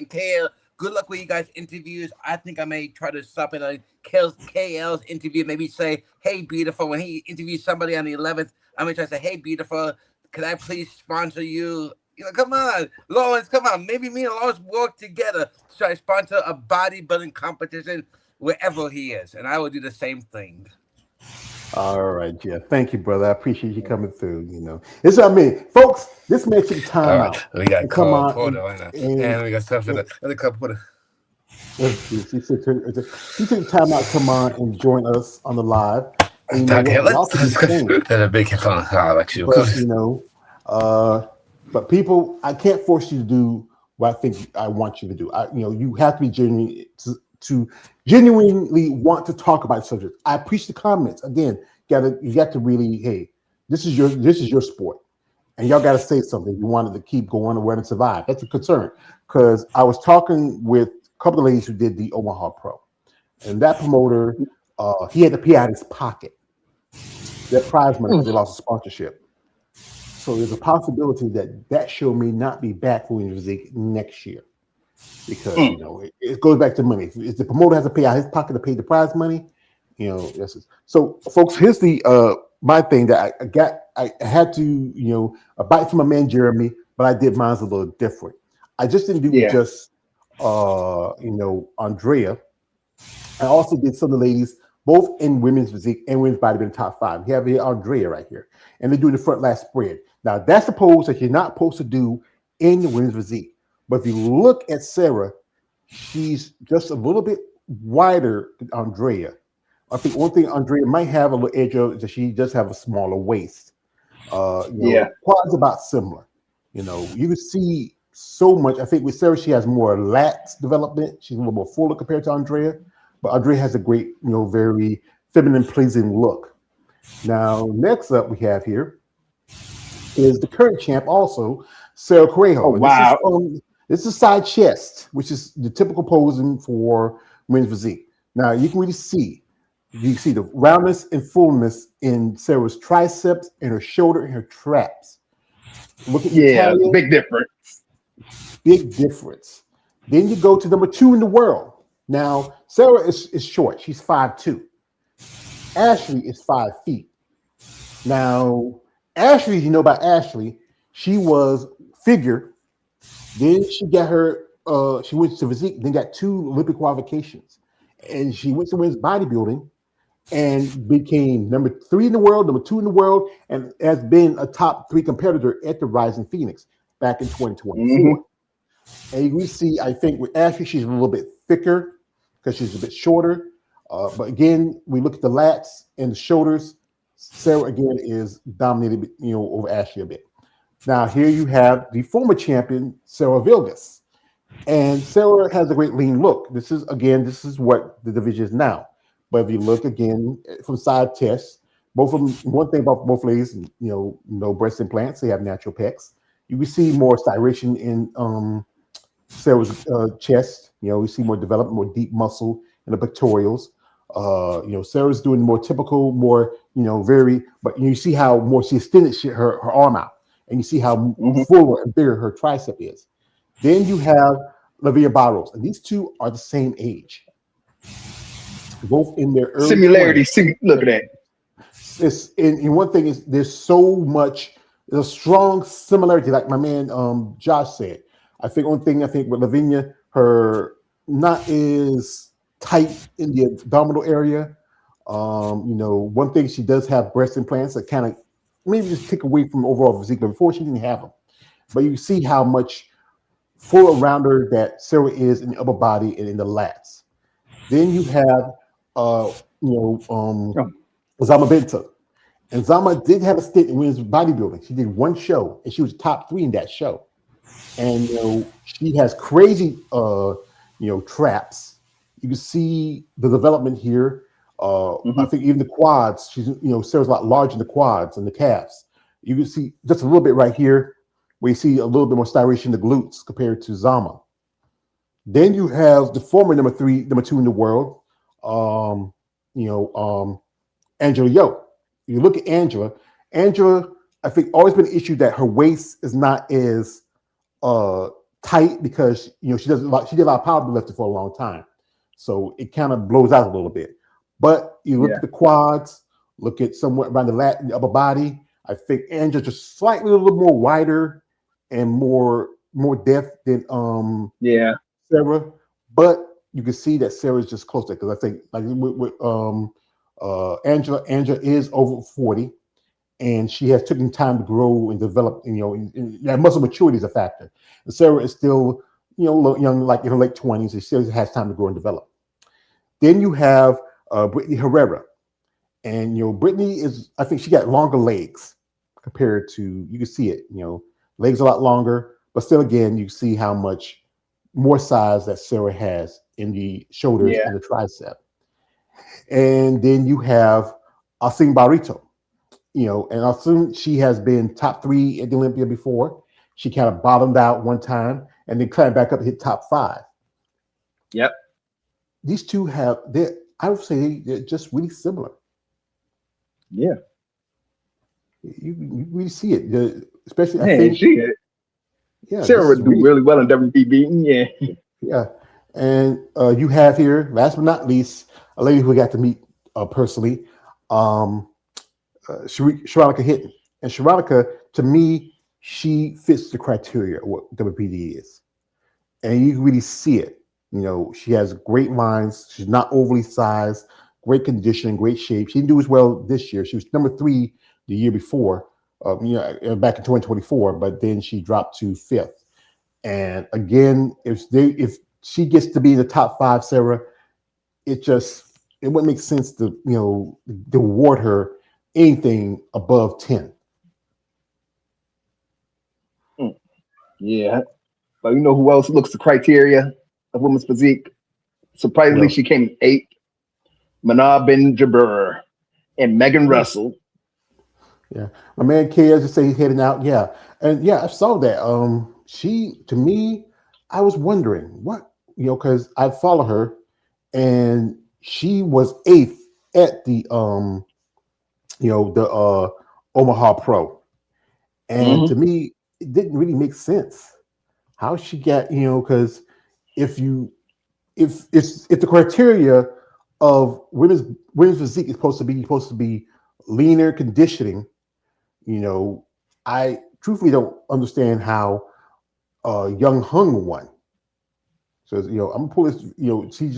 KL, good luck with you guys' interviews. I think I may try to stop it on KL's interview. Maybe say, "Hey, beautiful." When he interviews somebody on the 11th, I may try to say, "Hey, beautiful, can I please sponsor you?" You know, come on, Lawrence, come on. Maybe me and Lawrence work together to try to sponsor a bodybuilding competition wherever he is, and I will do the same thing. All right, Jeff. Thank you, brother. I appreciate you coming through. You know, it's what I mean, folks. This man took time out. We got come on, and we got stuff for the cup Porter. He took time out to come on and join us on the live. And, That's a big fun. But people, I can't force you to do what I think I want you to do. You have to be genuine to genuinely want to talk about subjects. I appreciate the comments. Again, you got to really, hey, this is your sport, and y'all got to say something. You wanted to keep going or to survive. That's a concern, because I was talking with a couple of ladies who did the Omaha Pro, and that promoter, he had to pay out his pocket their prize money because they lost a sponsorship. So there's a possibility that show may not be back for Women's Physique next year, because it goes back to money. If the promoter has to pay out his pocket to pay the prize money, So, folks, here's the my thing that I got. I had to a bite from my man Jeremy, but I did mine a little different. I just didn't do just Andrea. I also did some of the ladies, both in women's physique and women's bodybuilding top 5. You have here Andrea right here, and they do the front last spread. Now that's the pose that you're not supposed to do in the women's physique. But if you look at Sarah, she's just a little bit wider than Andrea. I think one thing Andrea might have a little edge of is that she does have a smaller waist. Quads about similar. You can see so much. I think with Sarah, she has more lats development. She's a little more fuller compared to Andrea. But Andrea has a great, very feminine, pleasing look. Now, next up we have here is the current champ, also Sarah Correjo. Oh, wow! This is side chest, which is the typical posing for women's physique. Now you can really see, the roundness and fullness in Sarah's triceps and her shoulder and her traps. Look at the big difference. Big difference. Then you go to number 2 in the world. Now, Sarah is short. She's 5'2". Ashley is 5 feet. Now, Ashley, you know about Ashley, she was figure. Then she got her, she went to physique, then got 2 Olympic qualifications. And she went to women's bodybuilding and became number 3 in the world, number 2 in the world, and has been a top 3 competitor at the Rising Phoenix back in 2024. Mm-hmm. And we see, I think with Ashley, she's a little bit thicker because she's a bit shorter. But again, we look at the lats and the shoulders. Sarah again is dominated, over Ashley a bit. Now here you have the former champion, Sarah Vilgas. And Sarah has a great lean look. This is what the division is now. But if you look again from side tests, both of them, one thing about both ladies, no breast implants, they have natural pecs. You can see more styration in Sarah's chest. We see more development, more deep muscle in the pectorals. Sarah's doing more typical, more, but you see how more she extended her arm out, and you see how fuller and bigger her tricep is. Then you have Lavinia Barros, and these two are the same age, both in their early Similarity. 20s. Look at that. It's and one thing is there's so much, there's a strong similarity, like my man Josh said. I think one thing with Lavinia, her not is tight in the abdominal area. One thing, she does have breast implants that kind of maybe just take away from overall physique, but before she didn't have them. But you see how much fuller rounder that Sarah is in the upper body and in the lats. Then you have Zama Benta. And Zama did have a stint in women's bodybuilding. She did one show and she was top 3 in that show. And she has crazy traps. You can see the development here. I think even the quads, she's Sarah's a lot larger in the quads and the calves. You can see just a little bit right here where you see a little bit more styration in the glutes compared to Zama. Then you have the former number 2 in the world, Angela Yo. You look at Angela, I think always been an issue that her waist is not as tight because she did a lot of powerlifting for a long time. So it kind of blows out a little bit. But you look at the quads, look at somewhere around the lat and the upper body. I think Angela just slightly a little more wider and more depth than Sarah. But you can see that Sarah's just closer because I think like with Angela is over 40 and she has taken time to grow and develop, and that muscle maturity is a factor. And Sarah is still, young, like in her late 20s, and still has time to grow and develop. Then you have Brittany Herrera. And, Brittany I think she got longer legs compared to, you can see it, legs a lot longer, but still, again, you see how much more size that Sarah has in the shoulders and the tricep. And then you have Asim Barito, and Asim, she has been top 3 at the Olympia before. She kind of bottomed out one time and then climbed back up and hit top 5. Yep. These two I would say they're just really similar. Yeah. You really see it, especially Sarah would do really well in WBB. Yeah. Yeah. And you have here, last but not least, a lady who I got to meet personally, Sharonica Hinton. And Sharonica, to me, she fits the criteria of what WPD is. And you can really see it. She has great lines. She's not overly sized, great condition, great shape. She didn't do as well this year. She was number 3 the year before, back in 2024, but then she dropped to 5th. And again, if she gets to be in the top 5, Sarah, it wouldn't make sense to award her anything above 10. Yeah, but who else looks the criteria of women's physique? Surprisingly, she came 8th. Manal Ben Jabeur and Megan Russell. Yeah, my man K, as you say, he's heading out. Yeah, and I saw that. To me, I was wondering what because I follow her, and she was 8th at the the Omaha Pro, and to me, it didn't really make sense how she got because if the criteria of women's physique is supposed to be leaner conditioning, I truthfully don't understand how Young Hung won. So I'm gonna pull this. She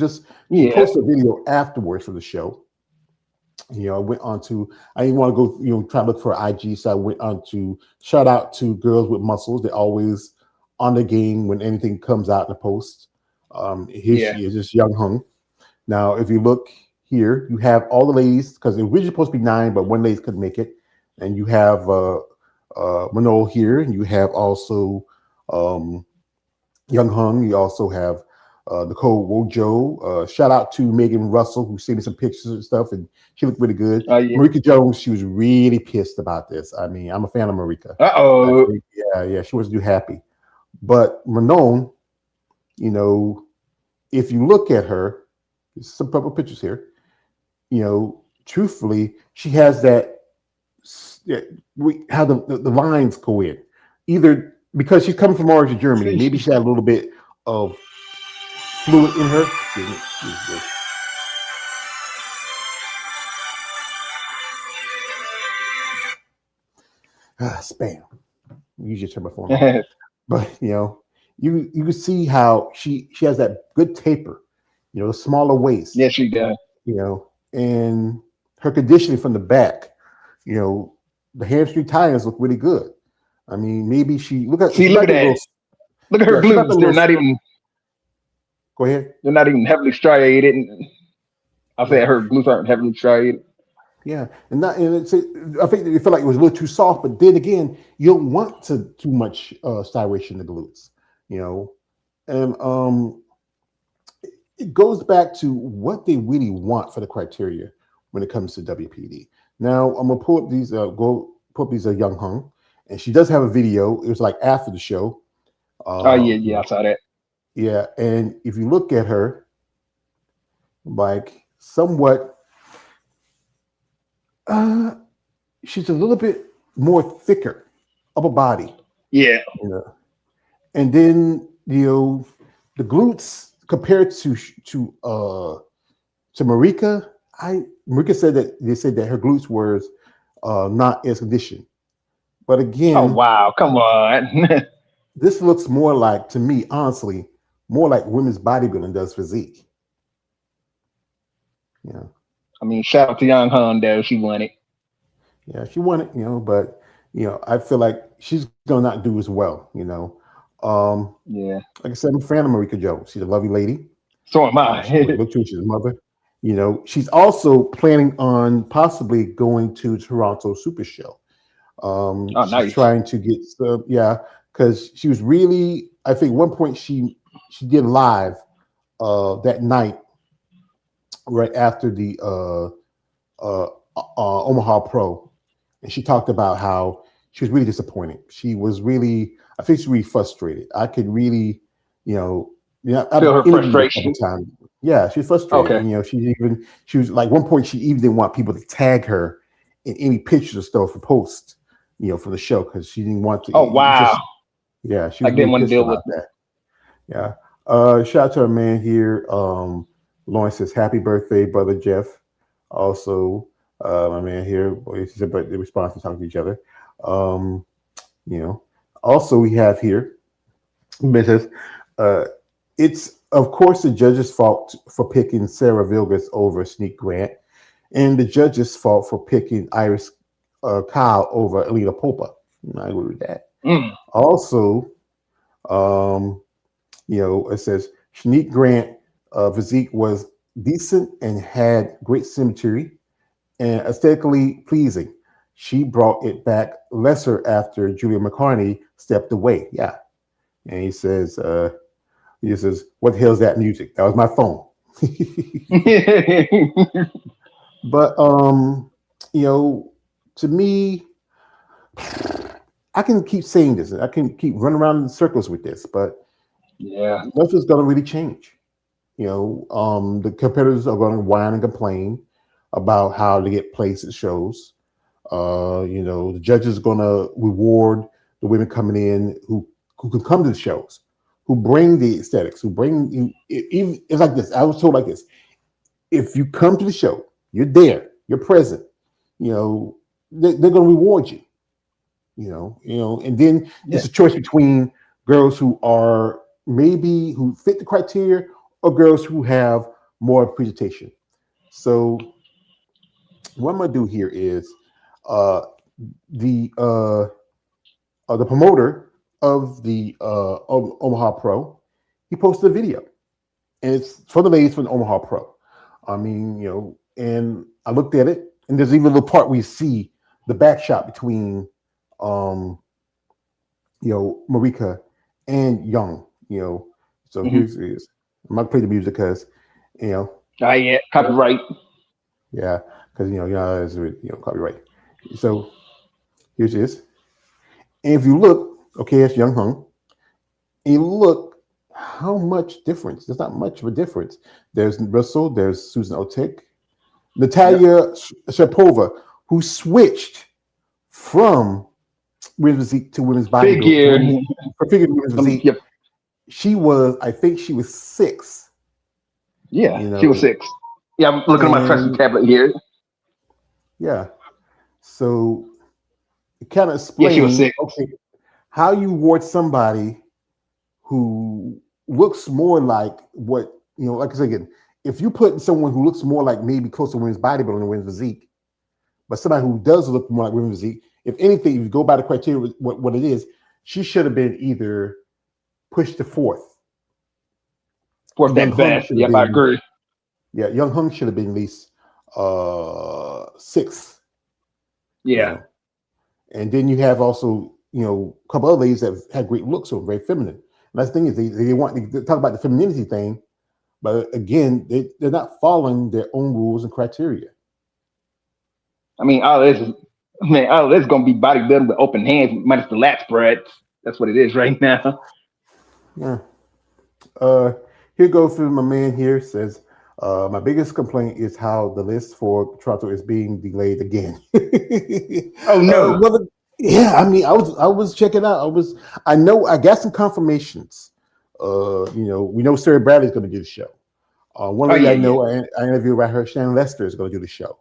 posted a video afterwards for the show. I went on to. I didn't want to go. Try to look for IG, so I went on to shout out to Girls with Muscles. They're always on the game when anything comes out in the post. Here she is, just Young Hung. Now, if you look here, you have all the ladies because it was originally supposed to be 9, but one lady couldn't make it, and you have Manol here, and you have also Young Hung. You also have Nicole Wojo. Shout out to Megan Russell, who sent me some pictures and stuff, and she looked really good. Marika Jones, she was really pissed about this. I mean, I'm a fan of Marika. Yeah, she wasn't too happy. But Manon, if you look at her, some couple pictures here, truthfully, she has that, how the lines go in. Either because she's coming from origin Germany, maybe she had a little bit of fluid in her. Spam. Use your turn before me. But you can see how she has that good taper, the smaller waist. Yes, she does. And her conditioning from the back, the hamstring tie-ins look really good. I mean, maybe look at that. Look at her glutes. They're not even. Go ahead. They're not even heavily striated. I said her glutes aren't heavily striated. Yeah, and I think they felt like it was a little too soft, but then again, you don't want too much striation in the glutes, and it goes back to what they really want for the criteria when it comes to WPD. Now I'm gonna pull up these Young Hung, and she does have a video. It was like after the show. I saw that. Yeah, and if you look at her, like somewhat. She's a little bit more thicker upper body. Yeah. And then the glutes compared to Marika, Marika said that they said that her glutes were not as conditioned. But again, oh wow, come on. This looks more like, to me, honestly, more like women's bodybuilding does physique. Yeah. I mean, shout out to Young Hun though. She won it. Yeah, she won it, but I feel like she's gonna not do as well, Yeah. Like I said, I'm a fan of Marika Jones. She's a lovely lady. So am I. She's a mother. She's also planning on possibly going to Toronto Super Show. Nice. She's trying to get some, because she was really, I think, at one point she did live that night right after the Omaha Pro, and she talked about how she was really disappointed. She was really, I think she's really frustrated. I could really, feel her frustration. Yeah, she's frustrated. Okay. She was like, one point she even didn't want people to tag her in any pictures or stuff for posts, for the show, because she didn't want to. Oh wow. She was didn't want to deal with that. Yeah. Shout out to our man here. Lawrence says, "Happy birthday, brother Jeff." Also, my man here, he said, but the response to talking to each other. Also we have here, Mrs. It's of course the judge's fault for picking Sarah Vilgas over Sneak Grant, and the judge's fault for picking Iris Kyle over Alina Popa. I agree with that. Also, it says Sneak Grant physique was decent and had great symmetry and aesthetically pleasing. She brought it back lesser after Julia McCartney stepped away. Yeah. And he says, "What the hell is that music?" That was my phone. But to me, I can keep saying this. I can keep running around in circles with this, but nothing's gonna really change. The competitors are going to whine and complain about how to get placed at shows. The judges are going to reward the women coming in who can come to the shows, who bring the aesthetics, who bring even. It's like this. I was told like this: if you come to the show, you're there, you're present. They're going to reward you. And then it's a choice between girls who are who fit the criteria, or girls who have more presentation. So what I'm gonna do here is the promoter of the Omaha Pro, he posted a video, and it's for the ladies from the Omaha Pro. I mean, and I looked at it, and there's even a little part where you see the back shot between Marika and Young. So here's I'm not playing the music because, copyright. Yeah, because it's copyright. So here's this, and if you look, it's Young Hung. And you look how much difference. There's not much of a difference. There's Russell. There's Susan Otek, Natalia Sharapova, who switched from women's physique to women's bodybuilding. For figure women's physique. She was, I think she was 6th Yeah, You she was know, 6. Yeah, I'm looking at my freshman and tablet here. yeah, so it kind of Yeah, she was explains, 6. okay, how you reward somebody who looks more like what, like I said again, if you put someone who looks more like maybe close to women's bodybuilding than women's physique, but somebody who does look more like women's physique, if anything, if you go by the criteria, what it is, she should have been either pushed to 4th. 4th Young at Hung best. should have Yep, I been, agree. yeah, Young Hung should have been at least 6th. Yeah. And then you have also, a couple other ladies that had great looks, so very feminine. And that's the thing is they talk about the femininity thing, but again, they're not following their own rules and criteria. I mean, all this is gonna be bodybuilding with open hands minus the lat spreads. That's what it is right now. Yeah. Here goes through my man here says, my biggest complaint is how the list for Toronto is being delayed again. Oh no. Yeah, I mean, I was checking out. I got some confirmations. We know Sarah Bradley's going to do the show. One lady I interviewed about her, Shannon Lester, is going to do the show.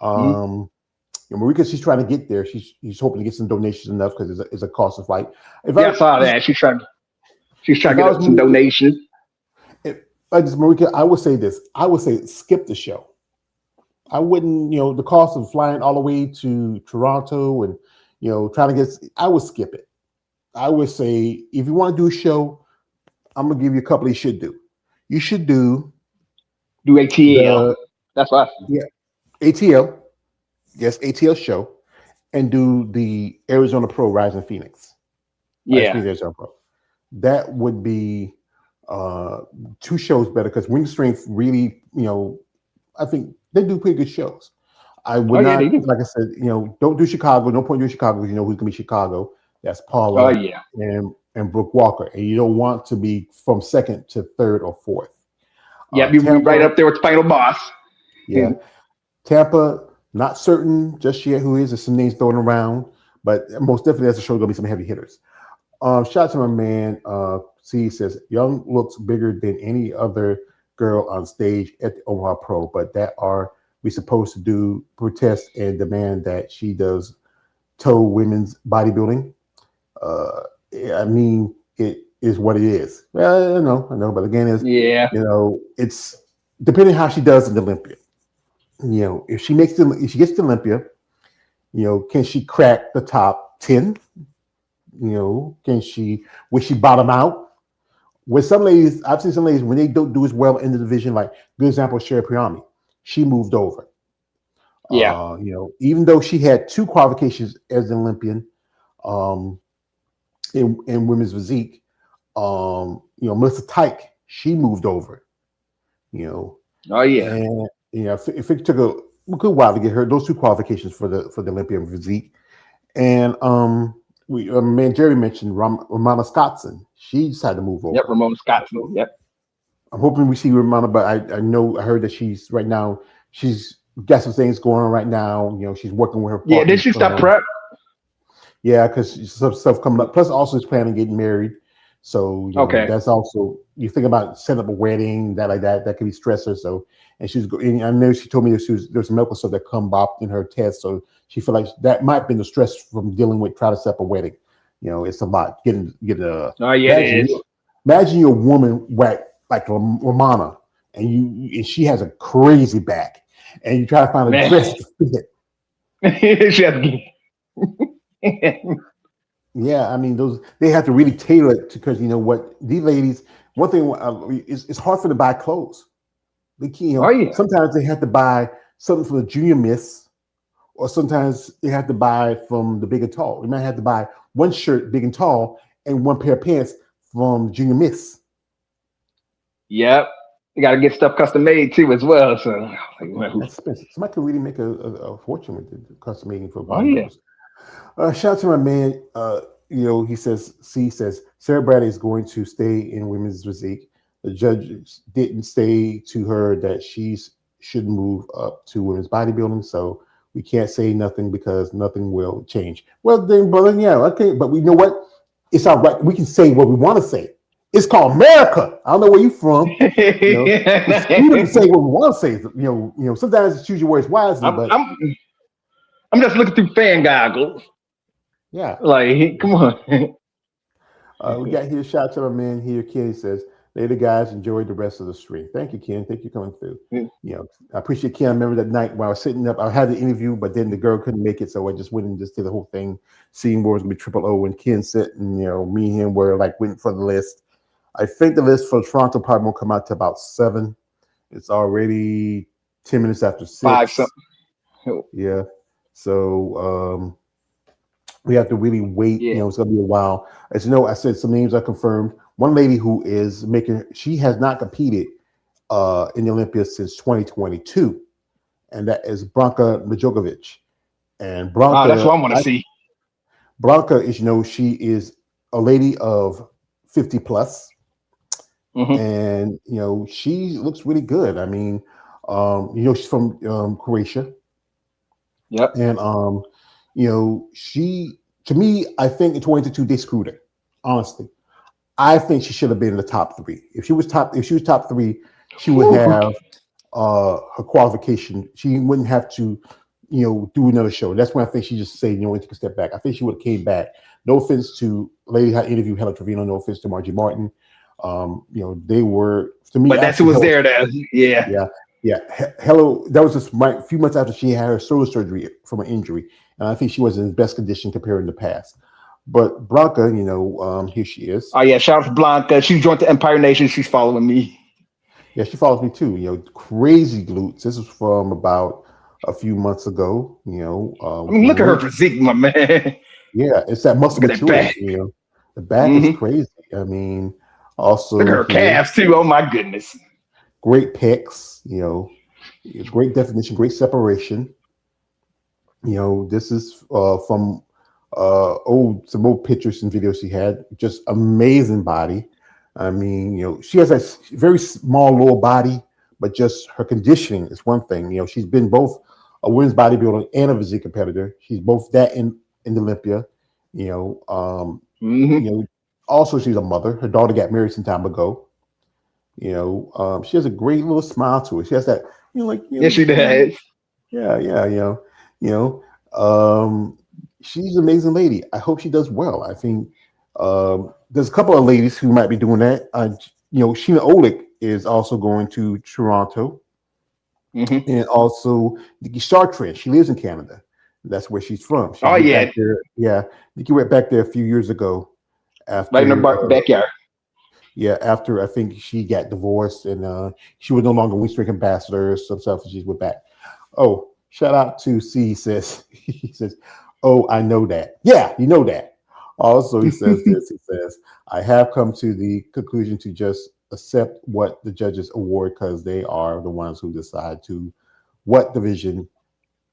Marika, she's trying to get there. She's hoping to get some donations enough because it's a cost of flight. I saw that. She's trying to get some donations. Marika, I would say this. I would say skip the show. I wouldn't, the cost of flying all the way to Toronto and, trying to get, I would skip it. I would say, if you want to do a show, I'm going to give you a couple you should do. You should do ATL. That's what ATL. Yes, ATL show. And do the Arizona Pro Rising Phoenix. Yeah. Arizona Pro. That would be 2 shows better because Wing Strength really, I think they do pretty good shows. I would not, like I said, don't do Chicago. No point doing Chicago because you know who's going to be Chicago. That's Paula and Brooke Walker. And you don't want to be from 2nd to 3rd or 4th. Yeah, be right up there with Final Boss. Yeah. Tampa, not certain just yet who is. There's some names thrown around, but most definitely that's a show going to be some heavy hitters. Shout out to my man. C says, Young looks bigger than any other girl on stage at the Omaha Pro, but that are we supposed to do protest and demand that she does toe women's bodybuilding? I mean, it is what it is. Well, I know, but again, it's depending how she does in the Olympia. If she gets to Olympia, can she crack the top 10? Will she bottom out? With some ladies, I've seen some ladies when they don't do as well in the division, like good example, Sherry Priami, she moved over. Yeah. Even though she had 2 qualifications as an Olympian, in women's physique, Melissa Tyke, she moved over. Oh yeah. And if it took a good while to get her those 2 qualifications for the Olympian physique, and man Jerry mentioned Ramona Scottson. She decided to move over. Yep, Ramona Scottson. Yep. I'm hoping we see Ramona, but I heard that she's got some things going on right now. She's working with her partner. Yeah, did she stop prep? Yeah, because some stuff coming up. Plus, also, she's planning on getting married. So that's also, you think about setting up a wedding, that could be stressor. So, and I know she told me there's some medical stuff that come up in her test. So she felt like that might have been the stress from dealing with trying to set up a wedding. It's a lot. Get a. Oh yeah, it is. Imagine you're a woman like Ramona, and she has a crazy back, and you try to find a dress to fit. She has Yeah, I mean they have to really tailor it because these ladies. One thing it's hard for them to buy clothes. Sometimes they have to buy something from the junior miss, or sometimes they have to buy from the big and tall. They might have to buy one shirt, big and tall, and one pair of pants from junior miss. Yep, you got to get stuff custom made too as well. So that's expensive. Somebody could really make a fortune with the custom making for bodybuilders. Shout out to my man. He says Sarah Bradley is going to stay in women's physique. The judges didn't say to her that she should move up to women's bodybuilding, so we can't say nothing because nothing will change. Well, then, brother, yeah, okay, but we know what? It's all right. We can say what we want to say. It's called America. I don't know where you from. You know, it's freedom to say what we want to say. You know. Sometimes you choose your words wisely, but I'm just looking through fan goggles. yeah. Like, come on. We got here. Shout out to my man here. Ken says, "Later, guys. Enjoy the rest of the stream." Thank you, Ken. Thank you for coming through. You know, I appreciate Ken. I remember that night when I was sitting up. I had the interview, but then the girl couldn't make it, so I just went and just did the whole thing, seeing where it was gonna be triple O. And Ken said, and me and him were like waiting for the list. I think the list for Toronto probably won't come out to about 7. It's already 10 minutes after 6. 5 something. Yeah. So we have to really wait. Yeah. It's gonna be a while. As you know, I said some names are confirmed. One lady who is she has not competed in the Olympics since 2022, and that is Branka Majokovic. And Branka, that's what I want to see. Branka is, she is a lady of 50 plus. And she looks really good. I mean, she's from Croatia. Yep. And she, to me, I think in 2022 they screwed her. Honestly, I think she should have been in the top 3. If she was top 3, she would have her qualification. She wouldn't have to, do another show. That's when I think she just said, take a step back. I think she would have came back. No offense to lady who interviewed Helen Trevino. No offense to Margie Martin. They were, to me, but that's who was there. Yeah. Hello, that was just a few months after she had her shoulder surgery from an injury, and I think she was in best condition compared to the past. But Blanca, here she is. Oh yeah, shout out to Blanca. She joined the Empire Nation. She's following me. Yeah, she follows me too. Crazy glutes. This was from about a few months ago. I mean, look at her physique, my man. Yeah, it's that muscle maturity. The back is crazy. I mean, also look at her calves too. Oh my goodness. Great pecs. Great definition. Great separation. This is from some old pictures and videos she had. Just amazing body. I mean, she has a very small lower body, but just her conditioning is one thing. She's been both a women's bodybuilder and a physique competitor. She's both that in Olympia. Also she's a mother. Her daughter got married some time ago. She has a great little smile to her. She has that, yes, she does. Yeah. She's an amazing lady. I hope she does well. I think there's a couple of ladies who might be doing that. Sheena Olick is also going to Toronto, and also Nikki Chartrand. She lives in Canada. That's where she's from. Nikki went back there a few years ago. After, right in her backyard. Yeah, after I think she got divorced and she was no longer Wheatstreak ambassador or some stuff, and she went back. Oh, shout out to C. He says, "Oh, I know that." Yeah, you know that. Also, he says this. He says, "I have come to the conclusion to just accept what the judges award because they are the ones who decide to what division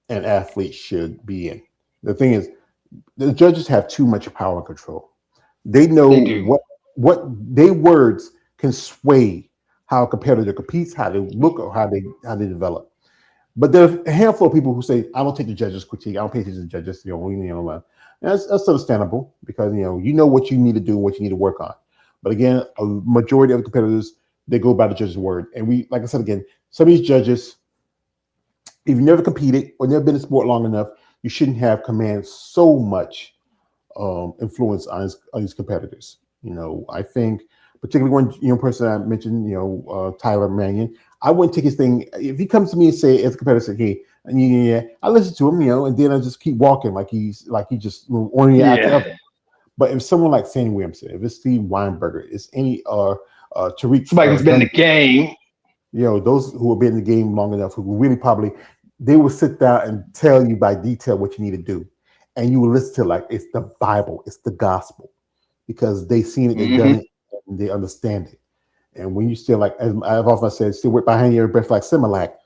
an athlete should be in." The thing is, the judges have too much power and control. They know what their words can sway how a competitor competes, how they look, or how they develop. But there's a handful of people who say, "I don't take the judges' critique. I don't pay attention to the judges." That's understandable because you know what you need to do, what you need to work on. But again, a majority of the competitors, they go by the judge's word. And we, like I said again, some of these judges, if you've never competed or never been in sport long enough, you shouldn't have command so much influence on these competitors. I think particularly one person I mentioned, Tyler Mannion, I wouldn't take his thing. If he comes to me and say, as a competitor, say, "Hey, yeah," I listen to him, and then I just keep walking like he just on the other. But if someone like Sandy Williamson, if it's Steve Weinberger, it's any Tariq, somebody who's been in the game, those who have been in the game long enough, who really probably they will sit down and tell you by detail what you need to do, and you will listen to like it's the Bible, it's the gospel, because they've seen it, they've done it, and they understand it. And when you still, like, as I've often said, still work behind your breath like Similac,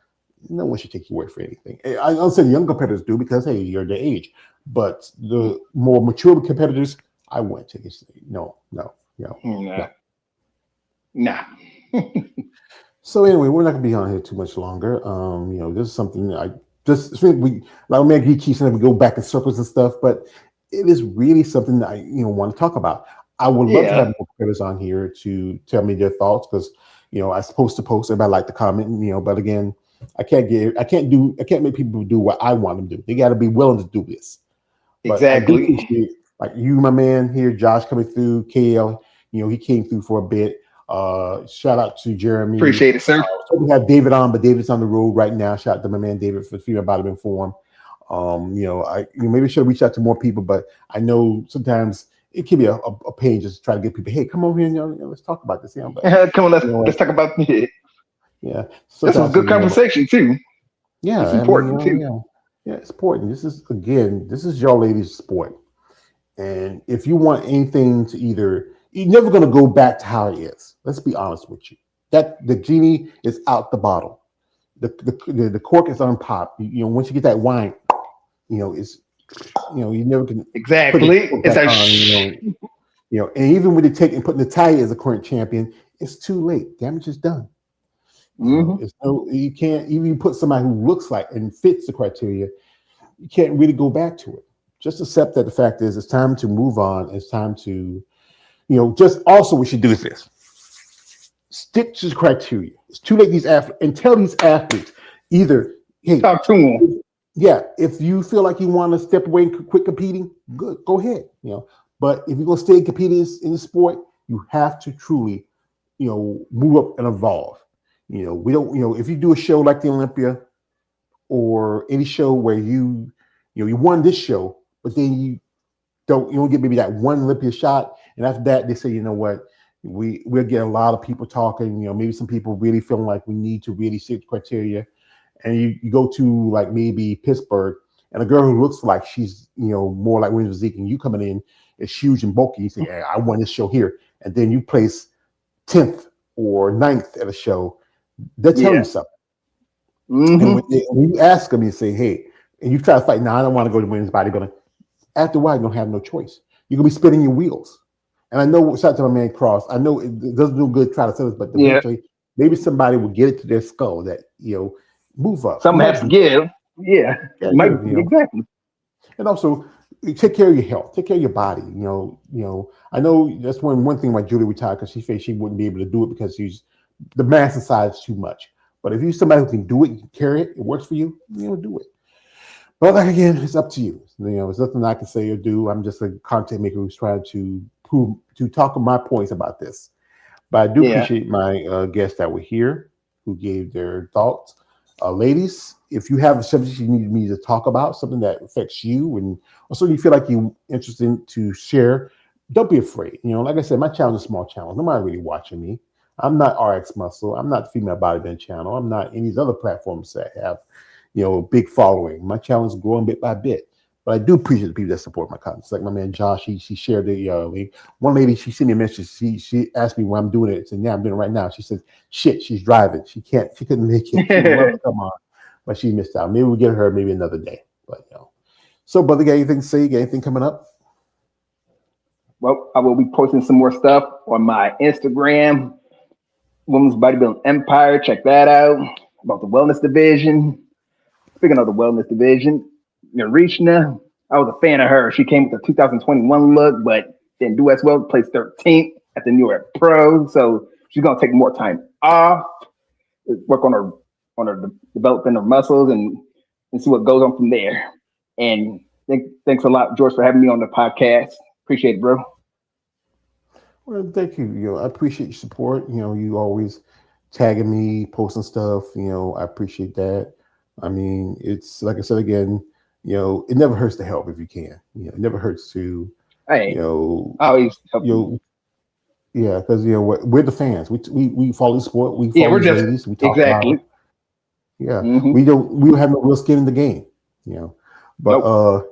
no one should take your word for anything. I understand young competitors do because, hey, you're their age. But the more mature competitors, I wouldn't take it. No. Nah. So anyway, we're not gonna be on here too much longer. This is something I just think he keeps saying we go back in circles and stuff, but it is really something that I want to talk about. I would love to have more critters on here to tell me their thoughts, because I'm supposed to post. Everybody like to comment, but again, I can't make people do what I want them to do. They got to be willing to do this. But I do appreciate, like you, my man here, Josh coming through, KL. He came through for a bit. Shout out to Jeremy. Appreciate it, sir. We have David on, but David's on the road right now. Shout out to my man David for Female Bottom Forum. Maybe I should reach out to more people, but I know sometimes it can be a pain just to try to get people. Hey, come over here, let's talk about this. But, come on, let's talk about it. Yeah, this was a good conversation too. Yeah, it's important too. Yeah, it's important. This is your ladies' sport, and if you want anything to you're never going to go back to how it is. Let's be honest with you. That the genie is out the bottle. The cork is unpopped. Once you get that wine, it's you never can exactly. It's and even when they take and put Natalia as a current champion, it's too late. Damage is done. Mm-hmm. You can't even put somebody who looks like and fits the criteria. You can't really go back to it. Just accept that the fact is it's time to move on. It's time to, just also we should do this. Stick to the criteria. It's too late. These athletes, and tell these athletes either, hey, talk to them. Yeah, if you feel like you want to step away and quit competing, good, go ahead. But if you're gonna stay competing in the sport, you have to truly, move up and evolve. We don't, if you do a show like the Olympia or any show where you won this show, but then you don't get maybe that one Olympia shot, and after that they say, what, we'll get a lot of people talking. Maybe some people really feeling like we need to really see the criteria, and you go to like maybe Pittsburgh, and a girl who looks like she's more like Williams Zeke, and you coming in is huge and bulky. You say, hey, I won this show here, and then you place 10th or 9th at a show. They're telling you something. Mm-hmm. And when you ask them, you say, hey, and you try to fight, I don't want to go to women's bodybuilding. After a while, you're going to have no choice. You're going to be spinning your wheels. And I know, shout out to my man Cross, I know it doesn't do good trying to say this, but eventually, maybe somebody will get it to their skull that, move up. Something has to give. Yeah. Exactly. And also, take care of your health. Take care of your body. I know that's one thing why Julie retired, because she faced she wouldn't be able to do it because the mass inside is too much. But if you're somebody who can do it, you can carry it, it works for you, do it. But again, it's up to you. There's nothing I can say or do. I'm just a content maker who's trying to talk of my points about this. But I do appreciate my guests that were here who gave their thoughts. Ladies, if you have a subject you need me to talk about, something that affects you, or something you feel like you're interested to share, don't be afraid. Like I said, my channel is a small channel. Nobody really watching me. I'm not RX Muscle. I'm not the Female Bodybuilding channel. I'm not any of these other platforms that have, big following. My channel is growing bit by bit. But I do appreciate the people that support my content. It's like my man Josh, he shared the link. One lady, she sent me a message. She asked me why I'm doing it. I said, yeah, I'm doing it right now. She said, shit, she's driving. She couldn't make it. She would love to come on, but she missed out. Maybe we'll get her maybe another day. But So, brother, got anything to say? Got anything coming up? Well, I will be posting some more stuff on my Instagram, Women's Bodybuilding Empire. Check that out. About the wellness division. Speaking of the wellness division, Rishna, I was a fan of her. She came with the 2021 look, but didn't do as well. Placed 13th at the New York Pro. So she's gonna take more time off, work on her developing her muscles, and see what goes on from there. And thanks a lot, George, for having me on the podcast. Appreciate it, bro. Well, thank you. I appreciate your support. You always tagging me, posting stuff. I appreciate that. I mean, it's like I said again. It never hurts to help if you can. It never hurts to. Hey, always help yeah, because we're the fans. We follow the sport. We follow we're just ladies. We talk exactly. about it. Yeah, we don't have no real skin in the game. But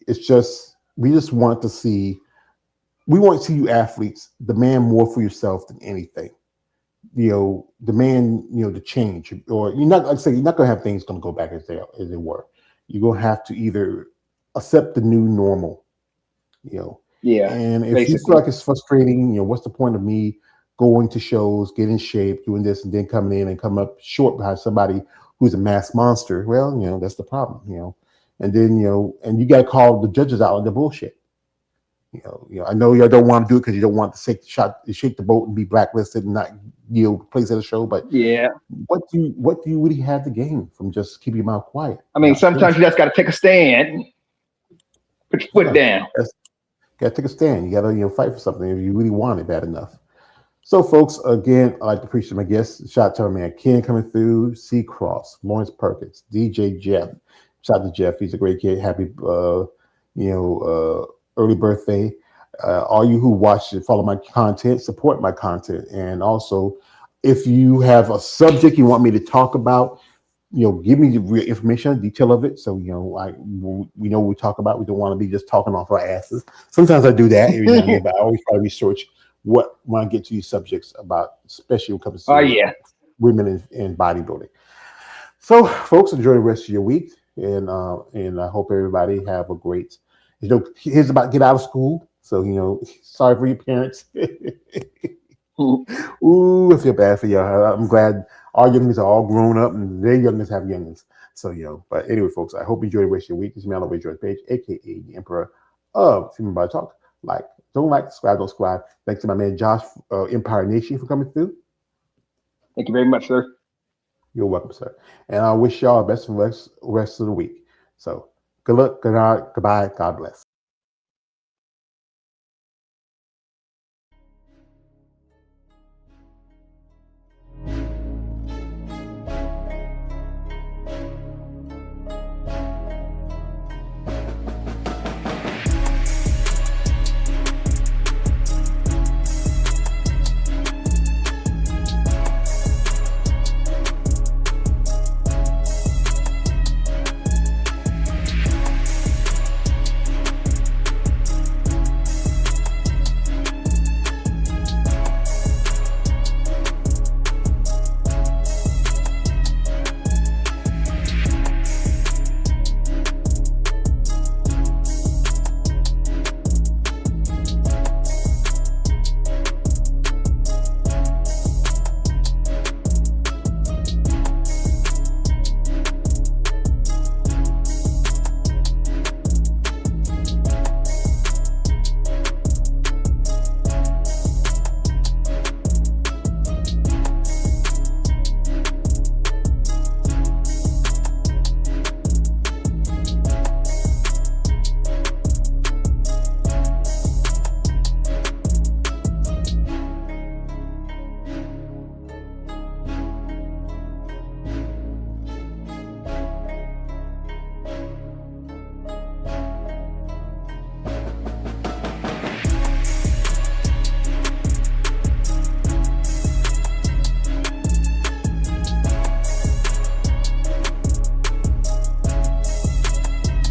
it's just we just want to see. We want to see you athletes demand more for yourself than anything. Demand the change, or you're not going to have things going to go back as they were. You're going to have to either accept the new normal. Yeah. And if you feel like it's frustrating, what's the point of me going to shows, getting in shape, doing this, and then coming in and come up short behind somebody who's a mass monster? Well, that's the problem. And then and you got to call the judges out on the bullshit. I know y'all don't want to do it because you don't want to shake the boat and be blacklisted and not place at a show. But yeah, what do you really have to gain from just keeping your mouth quiet? I mean, sometimes you just got to take a stand, put your foot down. Got to take a stand. You got to fight for something if you really want it bad enough. So, folks, again, I'd like to appreciate my guests. Shout out to our man Ken coming through, C. Cross, Lawrence Perkins, DJ Jeff. Shout out to Jeff. He's a great kid. Happy, early birthday. All you who watch and follow my content, support my content. And also, if you have a subject you want me to talk about, give me the real information, detail of it. So, we know what we talk about. We don't want to be just talking off our asses. Sometimes I do that every now and then, but I always try to research when I get to these subjects about, especially when it comes to women in bodybuilding. So, folks, enjoy the rest of your week. And I hope everybody have a great, kids about to get out of school. So, sorry for your parents. Ooh, I feel bad for y'all. I'm glad our youngins are all grown up and their youngins have youngins. So, but anyway, folks, I hope you enjoy the rest of your week. This is me on the way, George Page, aka the Emperor of Female Body Talk. Don't subscribe. Thanks to my man Josh, Empire Nation, for coming through. Thank you very much, sir. You're welcome, sir. And I wish y'all the best for the rest of the week. So, good luck, good night, goodbye, God bless.